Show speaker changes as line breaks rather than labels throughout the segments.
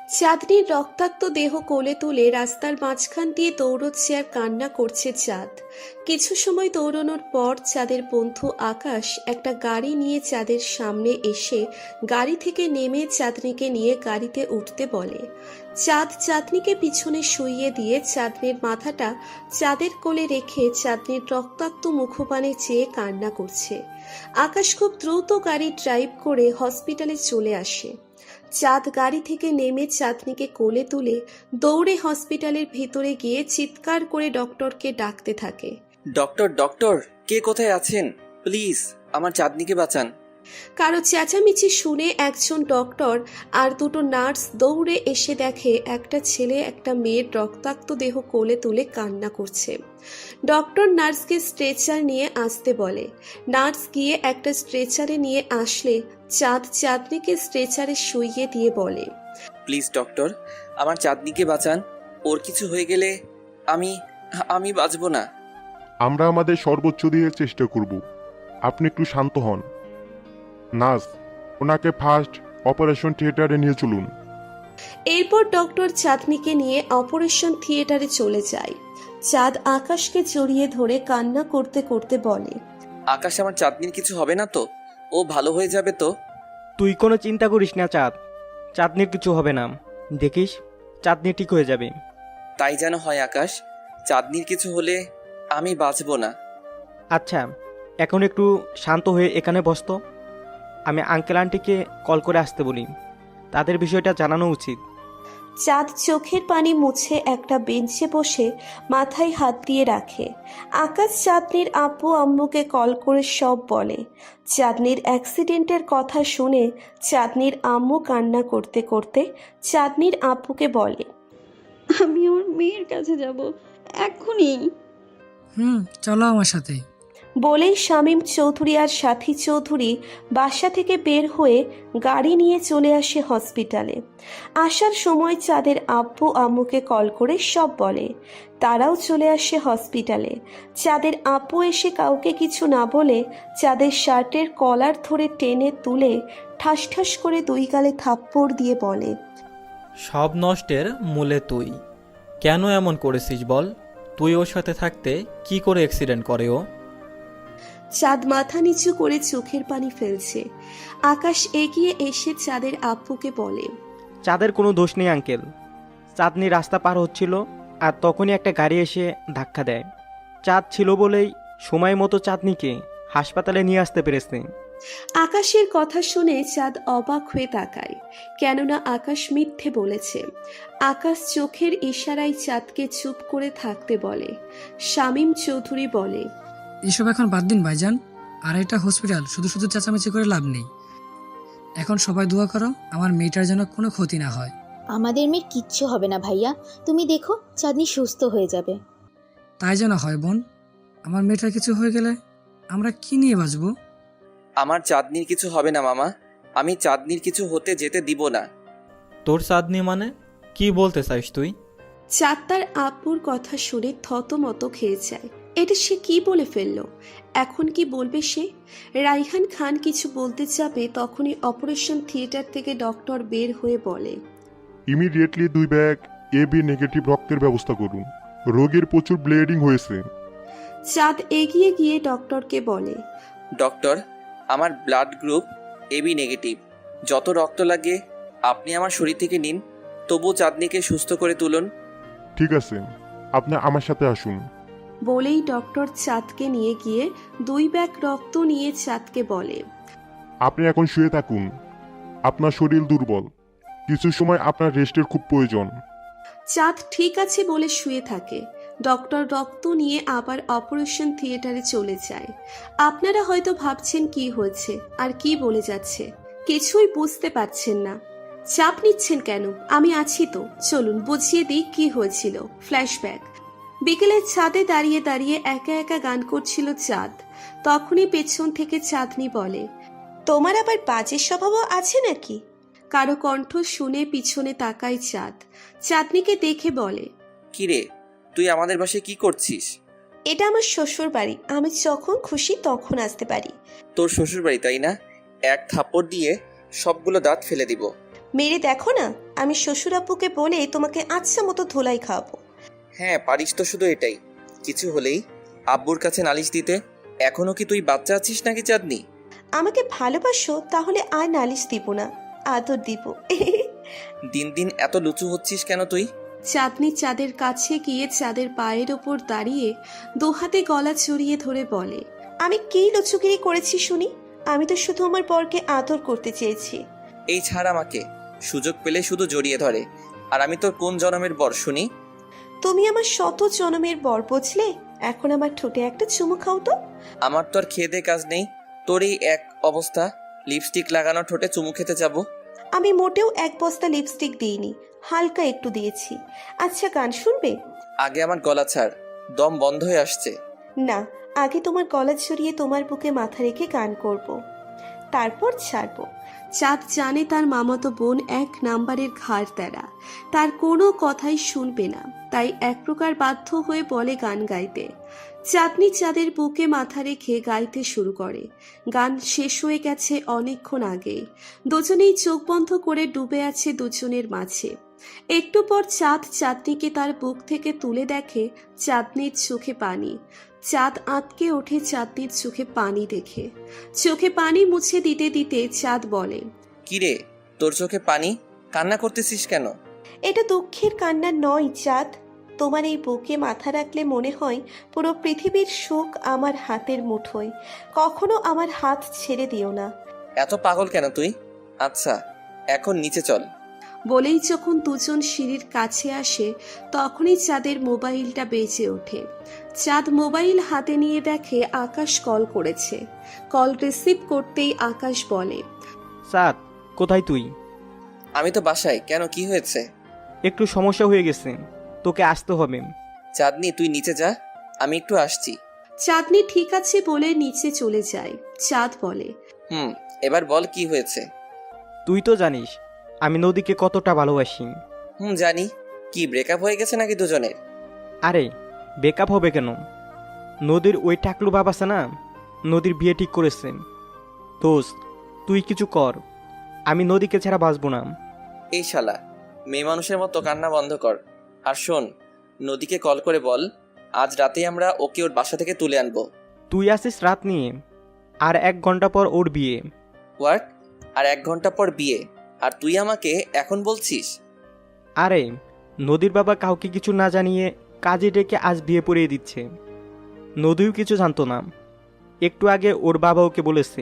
চাঁদনির রক্তাক্ত দেহ কোলে তুলে রাস্তার মাঝখান দিয়ে দৌড়চ্ছে আর কান্না করছে চাঁদ। কিছু সময় দৌড়ানোর পর চাঁদের বন্ধু আকাশ একটা গাড়ি নিয়ে চাঁদের সামনে এসে গাড়ি থেকে নেমে চাঁদনিকে নিয়ে গাড়িতে উঠতে বলে। চাঁদ চাঁদনিকে পিছনে শুইয়ে দিয়ে চাঁদনির মাথাটা চাঁদের কোলে রেখে চাঁদনির রক্তাক্ত মুখপানে চেয়ে কান্না করছে। আকাশ খুব দ্রুত গাড়ি ড্রাইভ করে হসপিটালে চলে আসে। চাঁদ গাড়ি থেকে নেমে চাঁদনিকে কোলে তুলে দৌড়ে হসপিটালের ভিতরে গিয়ে চিৎকার করে ডক্টরকে ডাকতে থাকে।
ডক্টর ডক্টর, কে কোথায় আছেন? প্লিজ আমার চাঁদনিকে বাঁচান।
কারো চেঁচামেচি শুনে একজন ডক্টর আর দুটো নার্স দৌড়ে এসে দেখে একটা ছেলে একটা মেয়ের রক্তাক্ত দেহ কোলে তুলে কান্না করছে। ডক্টর নার্সকে স্ট্রেচার নিয়ে আসতে বলে। নার্স গিয়ে একটা স্ট্রেচারে নিয়ে আসলে চাঁদ চাঁদনিকে স্ট্রেচারে শুইয়ে দিয়ে বলে,
প্লিজ ডক্টর, আমার চাঁদনিকে বাঁচান। ওর কিছু হয়ে গেলে আমি আমি বাঁচবো না।
আমরা আমাদের সর্বোচ্চ দিয়ে চেষ্টা করব। আপনি একটু শান্ত হন। নার্স, ওনাকে ফার্স্ট অপারেশন থিয়েটারে নিয়ে চলুন।
এরপর ডক্টর চাঁদনিকে নিয়ে অপারেশন থিয়েটারে চলে যায়। চাঁদ আকাশকে জড়িয়ে ধরে কান্না করতে করতে বলে,
আকাশ, আমার চাঁদনির কিছু হবে না তো? ও ভালো হয়ে যাবে তো?
তুই কোনো চিন্তা করিস না চাঁদ, চাঁদনির কিছু হবে না। দেখিস চাঁদনি ঠিক হয়ে যাবে।
তাই যেন হয় আকাশ। চাঁদনির কিছু হলে আমি বাঁচবো না।
আচ্ছা, এখন একটু শান্ত হয়ে এখানে বসতো। আমি আঙ্কেল আন্টিকে কল করে আসতে বলি, তাদের বিষয়টা জানানো উচিত।
চাঁদ চোখের পানি মুছে একটা বেঞ্চে বসে মাথায় হাত দিয়ে রাখে। আকাশ চাঁদনির আব্বু আম্মুকে কল করে সব বলে। চাঁদনির অ্যাক্সিডেন্টের কথা শুনে চাঁদনির আম্মু কান্না করতে করতে চাঁদনির আব্বুকে বলে,
আমি ওর মেয়ের কাছে যাব এক্ষুনি।
চলো আমার সাথে।
বলেই শামীম চৌধুরী আর সাথী চৌধুরী বাসা থেকে বের হয়ে গাড়ি নিয়ে চলে আসে হসপিটালে। আসার সময় চাঁদের আব্বু আম্মুকে কল করে সব বলে। তারাও চলে আসে হসপিটালে। চাঁদের আব্বু এসে কাউকে কিছু না বলে চাঁদের শার্টের কলার ধরে টেনে তুলে ঠাস ঠাস করে দুই গালে থাপ্পড় দিয়ে বলে,
সব নষ্টের মূলে তুই। কেন এমন করেছিস বল? তুই ওর সাথে থাকতে কি করে অ্যাক্সিডেন্ট করে ও?
চাঁদ মাথা নিচু করে চোখের পানি ফেলছে। আকাশ এগিয়ে এসে চাঁদের আব্বুকে বলে,
চাঁদের কোনো দোষ নেই আঙ্কেল। চাঁদনি রাস্তা পার হচ্ছিল আর তখনই একটা গাড়ি এসে ধাক্কা দেয়। চাঁদ ছিল বলেই সময় মতো চাঁদনিকে হাসপাতালে নিয়ে আসতে পেরেছে।
আকাশের কথা শুনে চাঁদ অবাক হয়ে তাকায়, কেননা আকাশ মিথ্যে বলেছে। আকাশ চোখের ইশারায় চাঁদকে চুপ করে থাকতে বলে। শামীম চৌধুরী বলে,
এসব এখন বাদ দিন ভাইজান। আর এটা হসপিটাল, শুধু শুধু চেঁচামেচি করে লাভ নেই। এখন সবাই দোয়া করো আমার মেয়েটার যেন কোনো ক্ষতি না হয়।
আমাদের মেয়ের কিচ্ছু হবে না ভাইয়া, তুমি দেখো চাঁদনি সুস্থ হয়ে যাবে।
তাই যেন হয় বোন। আমার মেয়েটার কিছু হয়ে গেলে আমরা কি নিয়ে বাঁচবো?
আমার চাঁদনির কিছু হবে না মামা। আমি চাঁদনির কিছু হতে যেতে দিব না।
তোর চাঁদনি মানে কি বলতে চাইস তুই?
চাঁদ তার আব্বুর কথা শুনে থতমত খেয়ে যায়। এটা সে কি বলে ফেললো? এখন কি বলবে সে? রাইহান খান কিছু বলতে যাবে তখনই অপারেশন থিয়েটার থেকে ডক্টর বের হয়ে বলে,
ইমিডিয়েটলি 2 ব্যাগ এবি নেগেটিভ রক্তের ব্যবস্থা করুন। রোগীর প্রচুর ব্লিডিং হয়েছে।
চাঁদ এগিয়ে গিয়ে ডক্টরকে বলে,
ডক্টর, আমার ব্লাড গ্রুপ এবি নেগেটিভ। যত রক্ত লাগে আপনি আমার শরীর থেকে নিন, তবু চাঁদনিকে সুস্থ করে তুলুন।
ঠিক আছে, আপনি আমার সাথে আসুন।
বলেই ডক্টর চাঁদকে নিয়ে গিয়ে 2 ব্যাগ রক্ত নিয়ে চাঁদকে বলে,
আপনি এখন শুয়ে থাকুন। আপনার শরীর দুর্বল, কিছু সময় আপনার রেস্টের খুব প্রয়োজন।
চাঁদ ঠিক আছে বলে শুয়ে থাকে। ডক্টর রক্ত নিয়ে আবার অপারেশন থিয়েটারে চলে যায়। আপনারা হয়তো ভাবছেন কি হয়েছে আর কি বলে যাচ্ছে, কিছুই বুঝতে পারছেন না। চাপ নিচ্ছেন কেন? আমি আছি তো, চলুন বুঝিয়ে দিই কি হয়েছিল। ফ্ল্যাশব্যাক। বিকেলে ছাদে দাঁড়িয়ে দাঁড়িয়ে একা একা গান করছিল চাঁদ। তখনই পেছন থেকে চাঁদনি বলে, তোমার আবার বাজে স্বভাবও আছে নাকি? কারো কণ্ঠ শুনে পিছনে তাকায় চাঁদ। চাঁদনিকে দেখে বলে,
কিরে, তুই আমাদের বাসায় কি করছিস?
এটা আমার শ্বশুর বাড়ি, আমি যখন খুশি তখন আসতে পারি।
তোর শ্বশুর বাড়ি তাই না? এক থাপ্পড় দিয়ে সবগুলো দাঁত ফেলে দিব।
মেরে দেখো না, আমি শ্বশুর আব্বুকে বলে তোমাকে আচ্ছা মতো ধোলাই খাওয়াবো।
হ্যাঁ পারিস তো, শুধু এটাই। কিছু হলেই আব্বুর কাছে নালিশ দিতে। এখনো কি তুই বাচ্চা আছিস নাকি চাঁদনি?
আমাকে ভালোবাসো তাহলে আর নালিশ দিব না, আদর দিব।
দিন দিন এত লুচু হচ্ছিস কেন তুই?
চাঁদনি চাঁদের কাছে গিয়ে চাঁদের পায়ের ওপর দাঁড়িয়ে দুহাতে গলা চড়িয়ে ধরে বলে, আমি কি লুচুগিরি করেছি শুনি? আমি তো শুধু আমার বরকে আদর করতে চেয়েছি।
এই ছাড় আমাকে, সুযোগ পেলে শুধু জড়িয়ে ধরে। আর আমি তোর কোন জনমের বর শুনি?
তুমি আমার শত জনমের বর, বুঝলে? এখন আমার ঠোঁটে একটা চুমু খাও তো।
আমার তো আর খেয়ে দে কাজ নেই। তোর এই এক অবস্থা, লিপস্টিক লাগানো ঠোঁটে চুমু খেতে যাব?
আমি মোটেও এক বস্তা লিপস্টিক দিইনি, হালকা একটু দিয়েছি। আচ্ছা গান শুনবে?
আগে আমার গলা ছাড়, দম বন্ধ হয়ে আসছে।
না, আগে তোমার গলা ছড়িয়ে তোমার বুকে মাথা রেখে গান করব, তারপর ছাড়বো। চাঁদ জানে তার মামাতো বোন এক নাম্বারের ঘাড় তেরা, তার কোনো কথাই শুনবে না, তাই এক প্রকার বাধ্য হয়ে বলে গান গাইতে। চাঁদনি চাঁদের বুকে মাথা রেখে গাইতে শুরু করে। গান শেষ হয়ে গেছে অনেকক্ষণ আগে। দুজনেই চোখ বন্ধ করে ডুবে আছে দুজনের মাঝে। একটু পর চাঁদ চাঁদনিকে তার বুক থেকে তুলে দেখে চাঁদনির চোখে পানি। চাঁদ আঁতকে ওঠে চাঁদনির চোখে পানি দেখে। চোখে পানি মুছে দিতে দিতে চাঁদ বলে,
কিরে, তোর চোখে পানি? কান্না করতেছিস কেন?
এটা দুঃখের কান্না নয় চাঁদ, তোমার এই বুকে মাথা রাখলে মনে হয় পুরো পৃথিবীর সুখ আমার হাতের মুঠোয়। কখনো আমার হাত ছেড়ে দিও না।
এত পাগল কেন তুই? আচ্ছা, এখন নিচে চল।
বলেই যখন দুজন সিঁড়ির কাছে আসে তখনই চাঁদের মোবাইলটা বেজে ওঠে। চাঁদ মোবাইল হাতে নিয়ে দেখে আকাশ কল করেছে। কল রিসিভ করতেই আকাশ বলে,
চাঁদ, কোথায় তুই?
আমি তো বাসায়। কেন, কি হয়েছে?
একটু সমস্যা হয়ে গেছে, তোকে আসতে হবে।
চাঁদনি তুই নিচে যা, আমি একটু আসছি।
চাঁদনি ঠিক আছে বলে নিচে চলে যায়। চাঁদ বলে,
এবার বল কি হয়েছে।
তুই তো জানিস আমি নদীকে কতটা ভালোবাসি।
জানি। কি ব্রেকআপ হয়ে গেছে নাকি দুজনের?
আরে বেকআপ হবে কেন? নদীর ওই টাকলু বাবা আছে না, নদীর বিয়ে ঠিক করেছে। দোস্ত, তুই কিছু কর, আমি নদীকে ছাড়া বাঁচবো না।
এই শালা, মেয়ে মানুষের মতো কান্না বন্ধ কর। আর শোন, নদীকে কল করে বল আজ রাতেই আমরা ওকে ওর বাসা থেকে তুলে আনবো।
তুই আসিস রাত নিয়ে, আর 1 ঘন্টা পর ওর বিয়ে।
হোয়াট? আর 1 ঘন্টা পর বিয়ে? আর তুই আমাকে এখন বলছিস?
আরে নদীর বাবা কাউকে কিছু না জানিয়ে কাজে ডেকে আজ বিয়ে পড়িয়ে দিচ্ছে। নদীও কিছু জানতো না। একটু আগে ওর বাবা ওকে বলেছে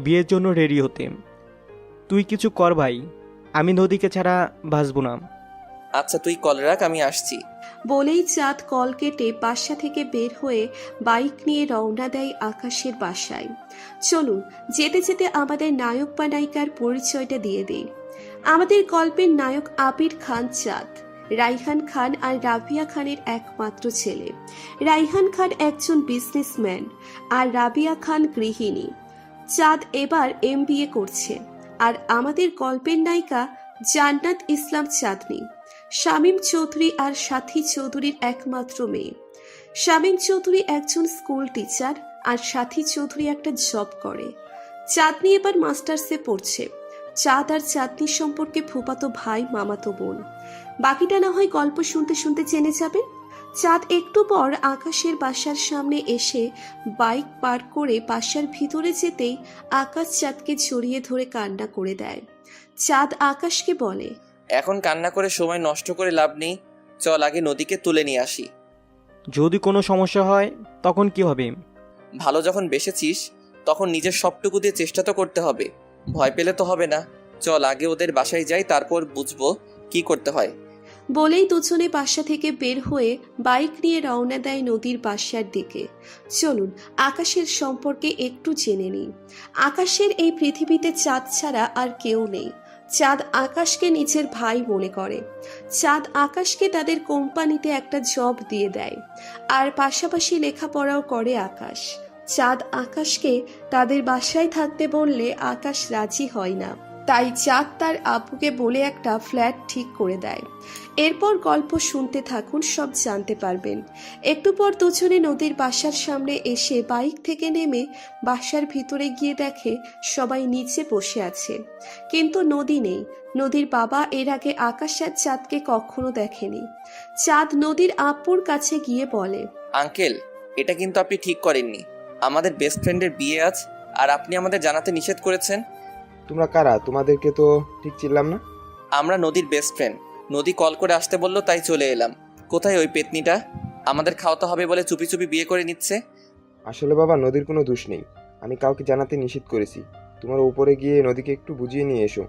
বিয়ের জন্য রেডি হতে। তুই কিছু কর ভাই, আমি নদীকে ছাড়া বাঁচবো না।
আচ্ছা তুই কল রাখ, আমি আসছি।
বলেই চাঁদ কল কেটে বাসা থেকে বের হয়ে বাইক নিয়ে রওনা দেয় আকাশের বাসায়। চলুন যেতে যেতে আমাদের নায়ক বা নায়িকার পরিচয়টা দিয়ে দিই। আমাদের গল্পের নায়ক আবির খান চাঁদ, রাইহান খান আর রাবিয়া খানের একমাত্র ছেলে। রাইহান খান একজন বিজনেসম্যান আর রাবিয়া খান গৃহিণী। চাঁদ এবার MBA করছে। আর আমাদের গল্পের নায়িকা জান্নাত ইসলাম চাঁদনী, শামীম চৌধুরী আর সাথী চৌধুরীর একমাত্র মেয়ে। শামীম চৌধুরী একজন স্কুল টিচার আর সাথী চৌধুরী একটা জব করে। চাঁদনী এবার মাস্টার্সে পড়ছে। চাঁদ আর চাঁদনীর সম্পর্কে ফুফাতো ভাই মামাতো বোন। বাকিটা না হয় গল্প শুনতে শুনতে জেনে যাবেন। চাঁদ একটু পর আকাশের বাসার সামনে এসে বাইক পার করে বাসার ভিতরে যেতেই আকাশ চাঁদকে জড়িয়ে ধরে কান্না করে দেয়। চাঁদ আকাশকে বলে,
এখন কান্না করে সময় নষ্ট করে লাভ নেই, চল আগে নদীকে তুলে নিয়ে আসি।
যদি কোনো সমস্যা হয় তখন কি হবে?
ভালো যখন বেসেছিস তখন নিজের সবটুকু দিয়ে চেষ্টা তো করতে হবে, ভয় পেলে তো হবে না। চল আগে ওদের বাসায় যাই, তারপর বুঝবো কি করতে হয়।
বলেই দুজনে বাসা থেকে বের হয়ে বাইক নিয়ে রওনা দেয় নদীর বাসার দিকে। চলুন আকাশের সম্পর্কে একটু জেনে নিই। আকাশের এই পৃথিবীতে চাঁদ ছাড়া আর কেউ নেই। চাঁদ আকাশকে নিজের ভাই মনে করে। চাঁদ আকাশকে তাদের কোম্পানিতে একটা জব দিয়ে দেয়, আর পাশাপাশি লেখাপড়াও করে আকাশ। চাঁদ আকাশকে তাদের বাসায় থাকতে বললে আকাশ রাজি হয় না। তাই চাঁদ তার আব্বুকে বলে একটা ফ্ল্যাট ঠিক করে দেয়। এরপর গল্প শুনতে থাকুন, সব জানতে পারবেন। একটু পর দুজনে নদীর বাসার সামনে এসে বাইক থেকে নেমে বাসার ভিতরে গিয়ে দেখে সবাই নিচে বসে আছে, কিন্তু নদী নেই। নদীর বাবা এর আগে আকাশ আর চাঁদকে কখনো দেখেনি। চাঁদ নদীর আব্বুর কাছে গিয়ে বলে,
আঙ্কেল, এটা কিন্তু আপনি ঠিক করেননি। আমাদের বেস্ট ফ্রেন্ডের বিয়ে আজ, আর আপনি আমাদের জানাতে নিষেধ করেছেন।
তোমরা কারা? তোমাদেরকে তো ঠিক চিনলাম না।
আমরা নদীর বেস্ট ফ্রেন্ড। নদী কল করে আসতে বললো, তাই চলে এলাম। কোথায় ওই পেতনিটা? আমাদের খাওয়াতে হবে বলে চুপি চুপি বিয়ে করে নিচ্ছে।
আসলে বাবা, নদীর কোনো দোষ নেই। আমি কাউকে জানাতে নিষেধ করেছি। তোমার উপরে গিয়ে নদীকে একটু বুঝিয়ে নিয়ে এসো।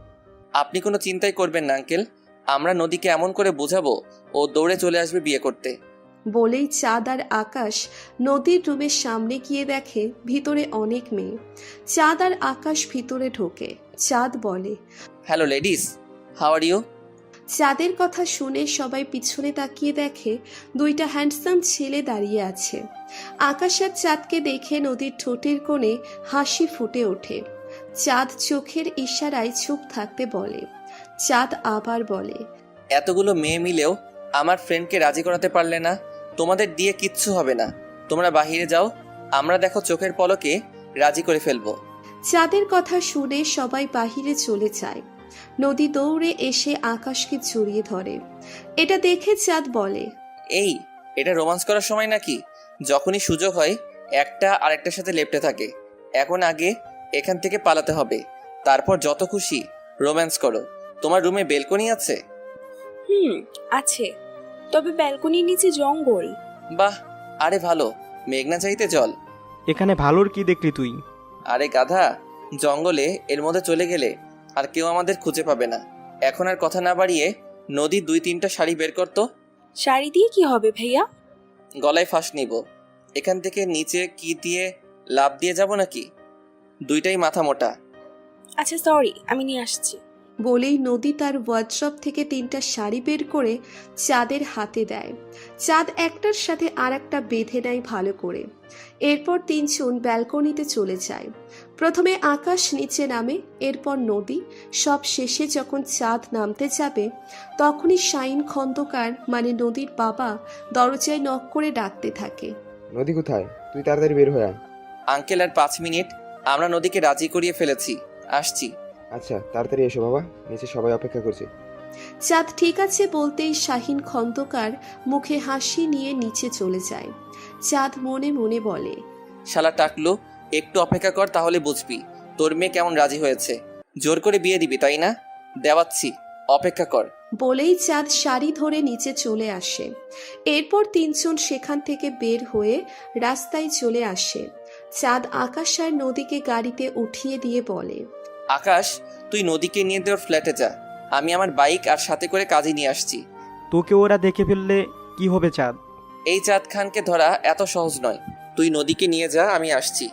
আপনি কোনো চিন্তাই করবেন না আঙ্কেল, আমরা নদীকে এমন করে বোঝাবো ও দৌড়ে চলে আসবে বিয়ে করতে।
বলেই চাঁদ আর আকাশ নদীর রুমের সামনে গিয়ে দেখে ভিতরে অনেক মেয়ে। চাঁদ আর আকাশ ভিতরে ঢোকে। চাঁদ বলে,
hello ladies, how are you?
চাঁদের কথা শুনে সবাই পিছনে তাকিয়ে দেখে দুইটা হ্যান্ডসাম ছেলে দাঁড়িয়ে আছে। আকাশ আর চাঁদকে দেখে নদীর ঠোঁটের কোণে হাসি ফুটে ওঠে। চাঁদ চোখের ইশারায় চুপ থাকতে বলে। চাঁদ আবার বলে,
এতগুলো মেয়ে মিলেও আমার ফ্রেন্ডকে রাজি করাতে পারলে না? তোমাদের দিয়ে কিচ্ছু হবে না। তোমরা বাহিরে যাও, আমরা দেখো চোখের পলকে রাজি করে ফেলবো।
চাঁদের কথা শুনে সবাই বাহিরে চলে যায়। নদী দৌড়ে এসে আকাশকে জড়িয়ে ধরে। এটা দেখে চাঁদ বলে,
এই, এটা রোমান্স করার সময় নাকি? যখনই সুযোগ হয় একটা আরেকটার সাথে লেপ্টে থাকে। এখন আগে এখান থেকে পালাতে হবে, তারপর যত খুশি রোম্যান্স করো। তোমার রুমে বেলকনি আছে?
আছে, তবে ব্যালকনির নিচে জঙ্গল।
বাহ, আরে ভালো, মেঘনা চাইতে জল।
এখানে ভালোর কি দেখলি তুই?
আরে গাধা, জঙ্গলে এর মধ্যে চলে গেলে আর কেউ আমাদের খুঁজে পাবে না। এখন আর কথা না বাড়িয়ে নদীর 2-3টা শাড়ি বের করতো।
শাড়ি দিয়ে কি হবে ভাইয়া?
গলায় ফাঁস নিব। এখান থেকে নিচে কি দিয়ে লাফ দিয়ে যাব নাকি? দুইটাই মাথা মোটা।
আচ্ছা সরি, আমি নিয়ে আসছি।
বলেই নদী তার ওয়ার্ড্রপ থেকে 3টা শাড়ি বের করে চাঁদের হাতে দেয়। চাঁদ একটার সাথে আর একটা বেঁধে নেয় ভালো করে। এরপর 3 জন ব্যালকনিতে চলে যায়। প্রথমে আকাশ নিচে নামে, এরপর নদী। সব শেষে যখন চাঁদ নামতে যাবে তখনই শাহিন খন্দকার মানে নদীর বাবা দরজায় নক করে ডাকতে থাকে।
নদী কোথায়? তুই তাড়াতাড়ি বের হয়ে আয়।
আঙ্কেল, আর 5 মিনিট, আমরা নদীকে রাজি করিয়ে ফেলেছি, আসছি।
আচ্ছা, তাড়াতাড়ি এসো বাবা, নিচে সবাই অপেক্ষা করছে।
চাঁদ ঠিক আছে বলতেই শাহিন খন্দকার মুখে হাসি নিয়ে নিচে চলে যায়। চাঁদ মনে মনে বলে,
শালা টাকলু, একটু অপেক্ষা কর, তাহলে বুঝবি তোর মেয়ে কেমন রাজি হয়েছে। জোর করে বিয়ে দিবি তাই না? দেওয়াচ্ছি, অপেক্ষা কর।
বলেই চাঁদ শাড়ি ধরে নিচে চলে আসে। এরপর 3 জন সেখান থেকে বের হয়ে রাস্তায় চলে আসে। চাঁদ আকাশ আর নদীকে গাড়িতে উঠিয়ে দিয়ে বলে,
আকাশ, তুই নদীকে নিয়ে তোর ফ্ল্যাটে যা, আমি আমার বাইক আর সাথে করে কাজে নিয়ে আসছি।
তোকে ওরা দেখে ফেললে কি হবে চাঁদ?
এই চাঁদ খানকে ধরা এত সহজ নয়। তুই নদীকে নিয়ে যা, আমি আসছি।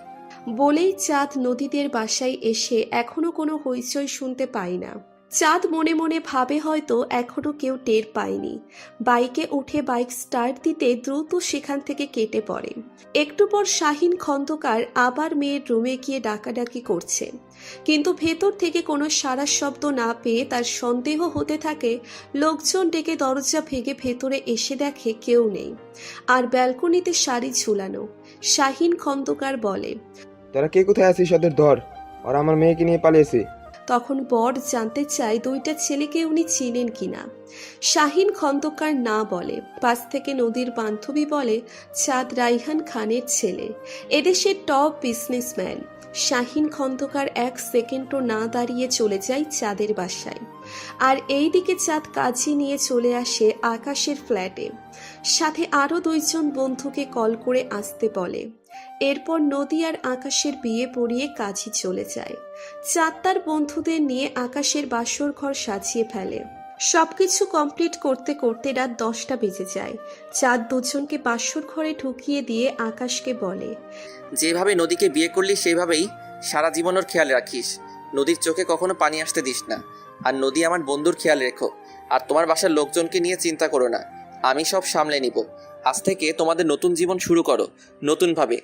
বলেই চাঁদ নদীদের বাসায় এসে এখনো কোনো হইচই শুনতে পায় না। চাঁদ মনে মনে ভাবে হয়তো এখনো কেউ টের পায়নি। বাইকে উঠে বাইক স্টার্ট দিতে দ্রুত সেখান থেকে কেটে পড়ে। একটু পর শাহিন খন্দকার আবার মেয়ের রুমে গিয়ে ডাকাডাকি করছে, কিন্তু ভেতর থেকে কোনো সাড়া শব্দ না পেয়ে তার সন্দেহ হতে থাকে। লোকজন ডেকে দরজা ভেঙে ভেতরে এসে দেখে কেউ নেই, আর ব্যালকনিতে শাড়ি ঝুলানো। শাহিন খন্দকার বলে,
তোরা কে কোথায় আছিস? ওদের ধর, ওরা আমার মেয়েকে নিয়ে পালিয়েছে।
তখন বর জানতে চায় 2টা ছেলেকে উনি চিনেন কিনা। শাহিন খন্দকার না বলে। পাশ থেকে নদীর বান্ধবী বলে, চাঁদ রাইহান খানের ছেলে, এদেশের টপ বিজনেসম্যান। শাহিন খন্দকার 1 সেকেন্ডও না দাঁড়িয়ে চলে যায় চাঁদের বাসায়। আর এই দিকে চাঁদ কাজী নিয়ে চলে আসে আকাশের ফ্ল্যাটে। সাথে আরও 2 জন বন্ধুকে কল করে আসতে বলে। এরপর নদী আর আকাশের বিয়ে পড়িয়ে কাজী চলে যায়। চাঁদ তার বন্ধুদের নিয়ে আকাশের বাসর ঘর সাজিয়ে ফেলে। সবকিছু কমপ্লিট করতে করতে রাত 10টা বেজে যায়। চাঁদ 2 জনকে বাসর ঘরে ঢুকিয়ে দিয়ে আকাশকে বলে,
যেভাবে নদীকে বিয়ে করলি সেইভাবেই সারা জীবন ওর খেয়াল রাখিস। নদীর চোখে কখনো পানি আসতে দিস না। আর নদী আমার বন্ধুর খেয়াল রেখো। আর তোমার বাসার লোকজনকে নিয়ে চিন্তা করো না, আমি সব সামলে নিব। আজ থেকে তোমাদের নতুন জীবন শুরু করো নতুনভাবে।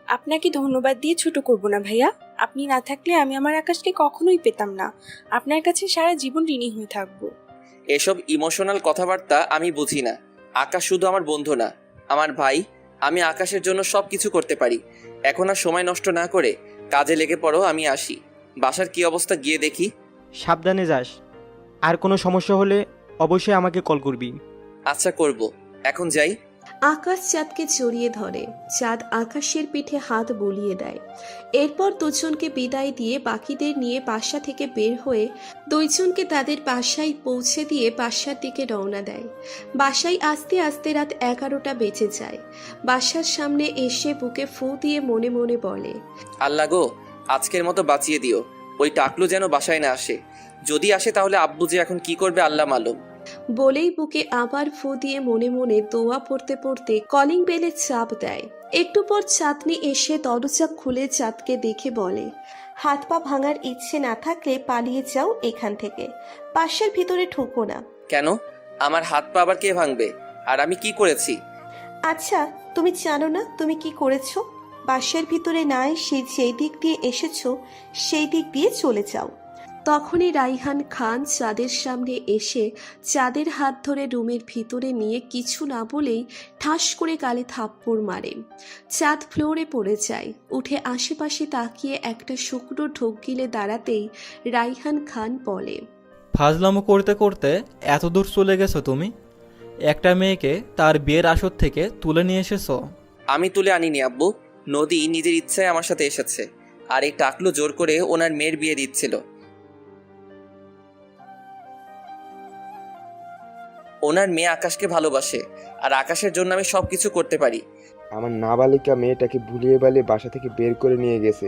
আপনাকে ধন্যবাদ দিয়ে ছোট করব না ভাইয়া। আপনি না থাকলে আমি আমার আকাশকে কখনোই পেতাম না। আপনার কাছে সারা জীবন ঋণী হয়ে থাকবো।
এসব ইমোশনাল কথাবার্তা আমি বুঝি না। আকাশ শুধু আমার বন্ধু না, আমার ভাই। আমি আকাশের জন্য সব কিছু করতে পারি। এখন আর সময় নষ্ট না করে কাজে লেগে পড়ো, আমি আসি। বাসার কি অবস্থা গিয়ে দেখি।
সাবধানে যাস, আর কোনো সমস্যা হলে অবশ্যই আমাকে কল করবি।
আচ্ছা, করব। এখন যাই।
আকাশ চাঁদকে জড়িয়ে ধরে। চাঁদ আকাশের পিঠে হাত বুলিয়ে দেয়। এরপর দুজনকে বিদায় দিয়ে বাকিদের নিয়ে বাসা থেকে বের হয়ে দুইজনকে তাদের বাসায় পৌঁছে দিয়ে বাসার দিকে রওনা দেয়। বাসায় আসতে আসতে রাত 11টা বেজে যায়। বাসার সামনে এসে বুকে ফু দিয়ে মনে মনে বলে,
আল্লাহ গো, আজকের মতো বাঁচিয়ে দিও। ওই টাকলু যেন বাসায় না আসে। যদি আসে তাহলে আব্বু যে এখন কি করবে আল্লাহ মালুম।
বলেই বুকে আবার ফু দিয়ে মনে মনে দোয়া পড়তে পড়তে কলিং বেলে চাপ দেয়। একটু পর চাঁদনি এসে দরজা খুলে চাঁদকে দেখে বলে, হাত পা ভাঙার ইচ্ছে না থাকলে পালিয়ে যাও এখান থেকে, বাসার ভিতরে ঢুকো না।
কেন? আমার হাত পা আবার কে ভাঙবে? আর আমি কি করেছি?
আচ্ছা, তুমি জানো না তুমি কি করেছো? বাসার ভিতরে না এসে যেই দিক দিয়ে এসেছো সেই দিক দিয়ে চলে যাও। তখনই রাইহান খান চাঁদের সামনে এসে চাঁদের হাত ধরে রুমের ভিতরে নিয়ে কিছু না বলেই ঠাস করে গালে থাপ্পড় মারে। চাঁদ ফ্লোরে পড়ে যায়। উঠে আশেপাশে তাকিয়ে একটা শুকনো ঢোক গিলে দাঁড়াতেই রাইহান খান বলে,
ফাজলামো করতে করতে এত দূর চলে গেছো তুমি? একটা মেয়েকে তার বিয়ের আসর থেকে তুলে নিয়ে এসেছো?
আমি তুলে আনিনি আব্বু। নদী নিজের ইচ্ছায় আমার সাথে এসেছে। আর এই টাকলু জোর করে ওনার মেয়ের বিয়ে দিচ্ছিল। ওনার মেয়ে আকাশকে ভালোবাসে, আর আকাশের জন্য আমি সবকিছু করতে পারি।
আমার নাবালিকা মেয়েটাকে ভুলিয়ে বালিয়ে বাসা থেকে বের করে নিয়ে গেছে।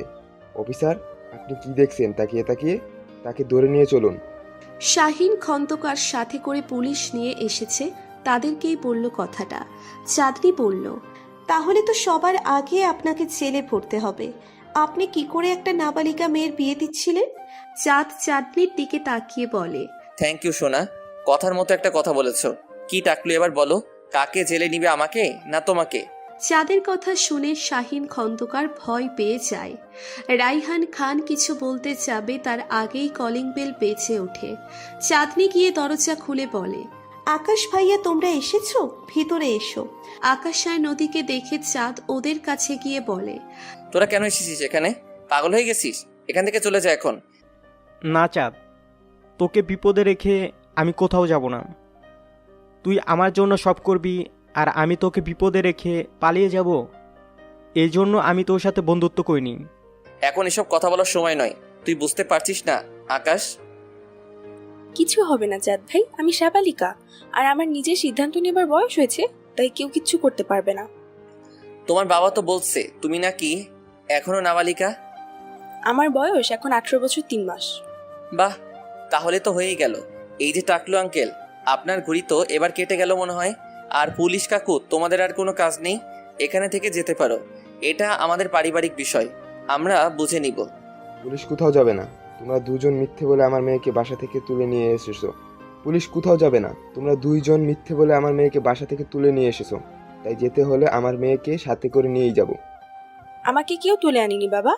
অফিসার, আপনি কি দেখছেন? তাকিয়ে তাকিয়ে তাকে ধরে নিয়ে চলুন।
শাহিন খন্দকার সাথে করে পুলিশ নিয়ে এসেছে, তাদেরকেই বলল কথাটা। চাঁদনি বলল, তাহলে তো সবার আগে আপনাকে জেলে ভরতে হবে। আপনি কি করে একটা নাবালিকা মেয়ের বিয়ে দিচ্ছিলেন? চাঁদ চাঁদনির দিকে তাকিয়ে বলে,
থ্যাংক ইউ সোনা, কথার মতো একটা কথা বলেছো। কি টাকলু এবার বলো, কাকে জেলে নিবে, আমাকে না তোমাকে?
চাঁদের কথা শুনে শাহিন খন্দকার ভয় পেয়ে যায়। রাইহান খান কিছু বলতে যাবে তার আগেই কলিং বেল বেজে ওঠে। চাঁদনি গিয়ে দরজা খুলে বলে, আকাশ ভাইয়া তোমরা এসেছো, ভিতরে এসো। আকাশ আর নদীকে দেখে চাঁদ ওদের কাছে গিয়ে বলে,
তোরা কেন এসেছিস এখানে? পাগল হয়ে গেছিস? এখান থেকে চলে যা এখন।
না চাঁদ, তোকে বিপদে রেখে আমি কোথাও যাব না। তুই আমার জন্য সব করবি, আর আমি তোকে বিপদে রেখে পালিয়ে যাব? এই জন্য আমি তোর সাথে বন্ধুত্ব করিনি।
এখন এসব কথা বলার সময় নয়। তুই বুঝতে পারছিস না আকাশ?
কিছু হবে না চাঁদ ভাই, আমি সাবালিকা। আর আমার নিজের সিদ্ধান্ত নেবার বয়স হয়েছে, তাই কেউ কিচ্ছু করতে পারবে না।
তোমার বাবা তো বলছে তুমি নাকি এখনো নাবালিকা।
আমার বয়স এখন 18 বছর 3 মাস।
বাহ, তাহলে তো হয়েই গেল। এই যে টাকলু আঙ্কেল, আপনার ঘড়ি তো এবার কেটে গেল মনে হয়। আর পুলিশ কাকু, তোমাদের আর কোনো কাজ নেই, এখানে থেকে যেতে পারো। এটা আমাদের পারিবারিক বিষয়, আমরা বুঝে নিব।
পুলিশ কোথাও যাবে না। তোমরা দুজন মিথ্যে বলে আমার মেয়েকে বাসা থেকে তুলে নিয়ে এসেছো। পুলিশ কোথাও যাবে না। তোমরা দুইজন মিথ্যে বলে আমার মেয়েকে বাসা থেকে তুলে নিয়ে এসেছো। তাই যেতে হলে আমার মেয়েকে সাথে করে নিয়েই যাব।
আমাকে কেউ তুলে আনিনি বাবা,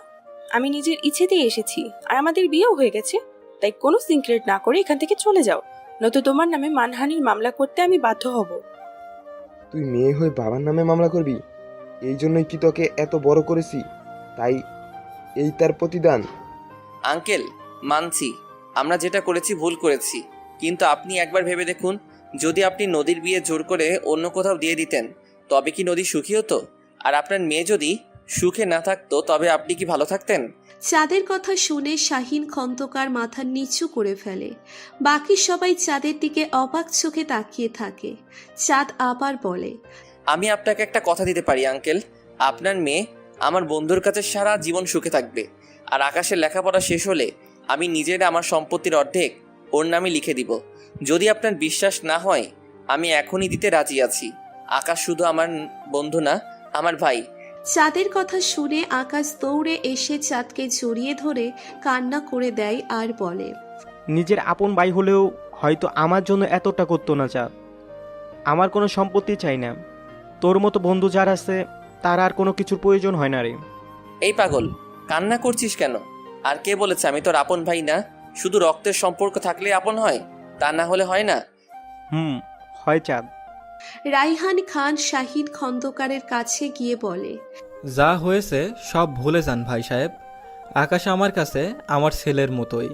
আমি নিজের ইচ্ছেতেই এসেছি। আর আমাদের বিয়েও হয়ে গেছে। তাই কোনো সিক্রেট না করে এখান থেকে চলে যাও, নয়তো তোমার নামে মানহানির মামলা করতে আমি বাধ্য হব।
তুই মেয়ে হয়ে বাবার নামে মামলা করবি? এই জন্যই কি তোকে এত বড় করেছি? তাই এই তার প্রতিদান?
আঙ্কেল, মানছি আমরা যেটা করেছি ভুল করেছি, কিন্তু আপনি একবার ভেবে দেখুন, যদি আপনি নদীর বিয়ে জোর করে অন্য কোথাও দিয়ে দিতেন, তবে কি নদী সুখী হতো? আর আপনার মেয়ে যদি সুখে না থাকতো, তবে আপনি কি ভালো থাকতেন?
চাঁদের কথা শুনে শাহিন খন্দকার মাথা নিচু করে ফেলে। বাকি সবাই চাঁদের দিকে অবাক চোখে তাকিয়ে থাকে। চাঁদ আবার বলে,
আমি আপনাকে একটা কথা দিতে পারি আঙ্কেল, আপনার মেয়ে আমার বন্ধুর কাছে সারা জীবন সুখে থাকবে। আর আকাশের লেখাপড়া শেষ হলে আমি নিজের আমার সম্পত্তির অর্ধেক ওর নামে লিখে দিব। যদি আপনার বিশ্বাস না হয়, আমি এখনই দিতে রাজি আছি। আকাশ শুধু আমার বন্ধু না, আমার ভাই।
চাঁদের কথা শুনে আকাশ দৌড়ে এসে চাঁদকে জড়িয়ে ধরে কান্না করে দেয় আর বলে,
নিজের আপন ভাই হলেও হয়তো আমার জন্য এতটা করতো না চাঁদ। আমার কোনো সম্পত্তি চাই না। তোর মতো বন্ধু যার আছে তার আর কোনো কিছুর প্রয়োজন হয় না রে।
এই পাগল, কান্না করছিস কেন? আর কে বলেছে আমি তোর আপন ভাই না? শুধু রক্তের সম্পর্ক থাকলে আপন হয়, তা না হলে হয় না।
হয় চাঁদ।
রাইহান খান শাহিন খন্দকারের কাছে গিয়ে বলে,
যা হয়েছে সব ভুলে যান ভাই সাহেব। আকাশ আমার কাছে আমার ছেলের মতোই,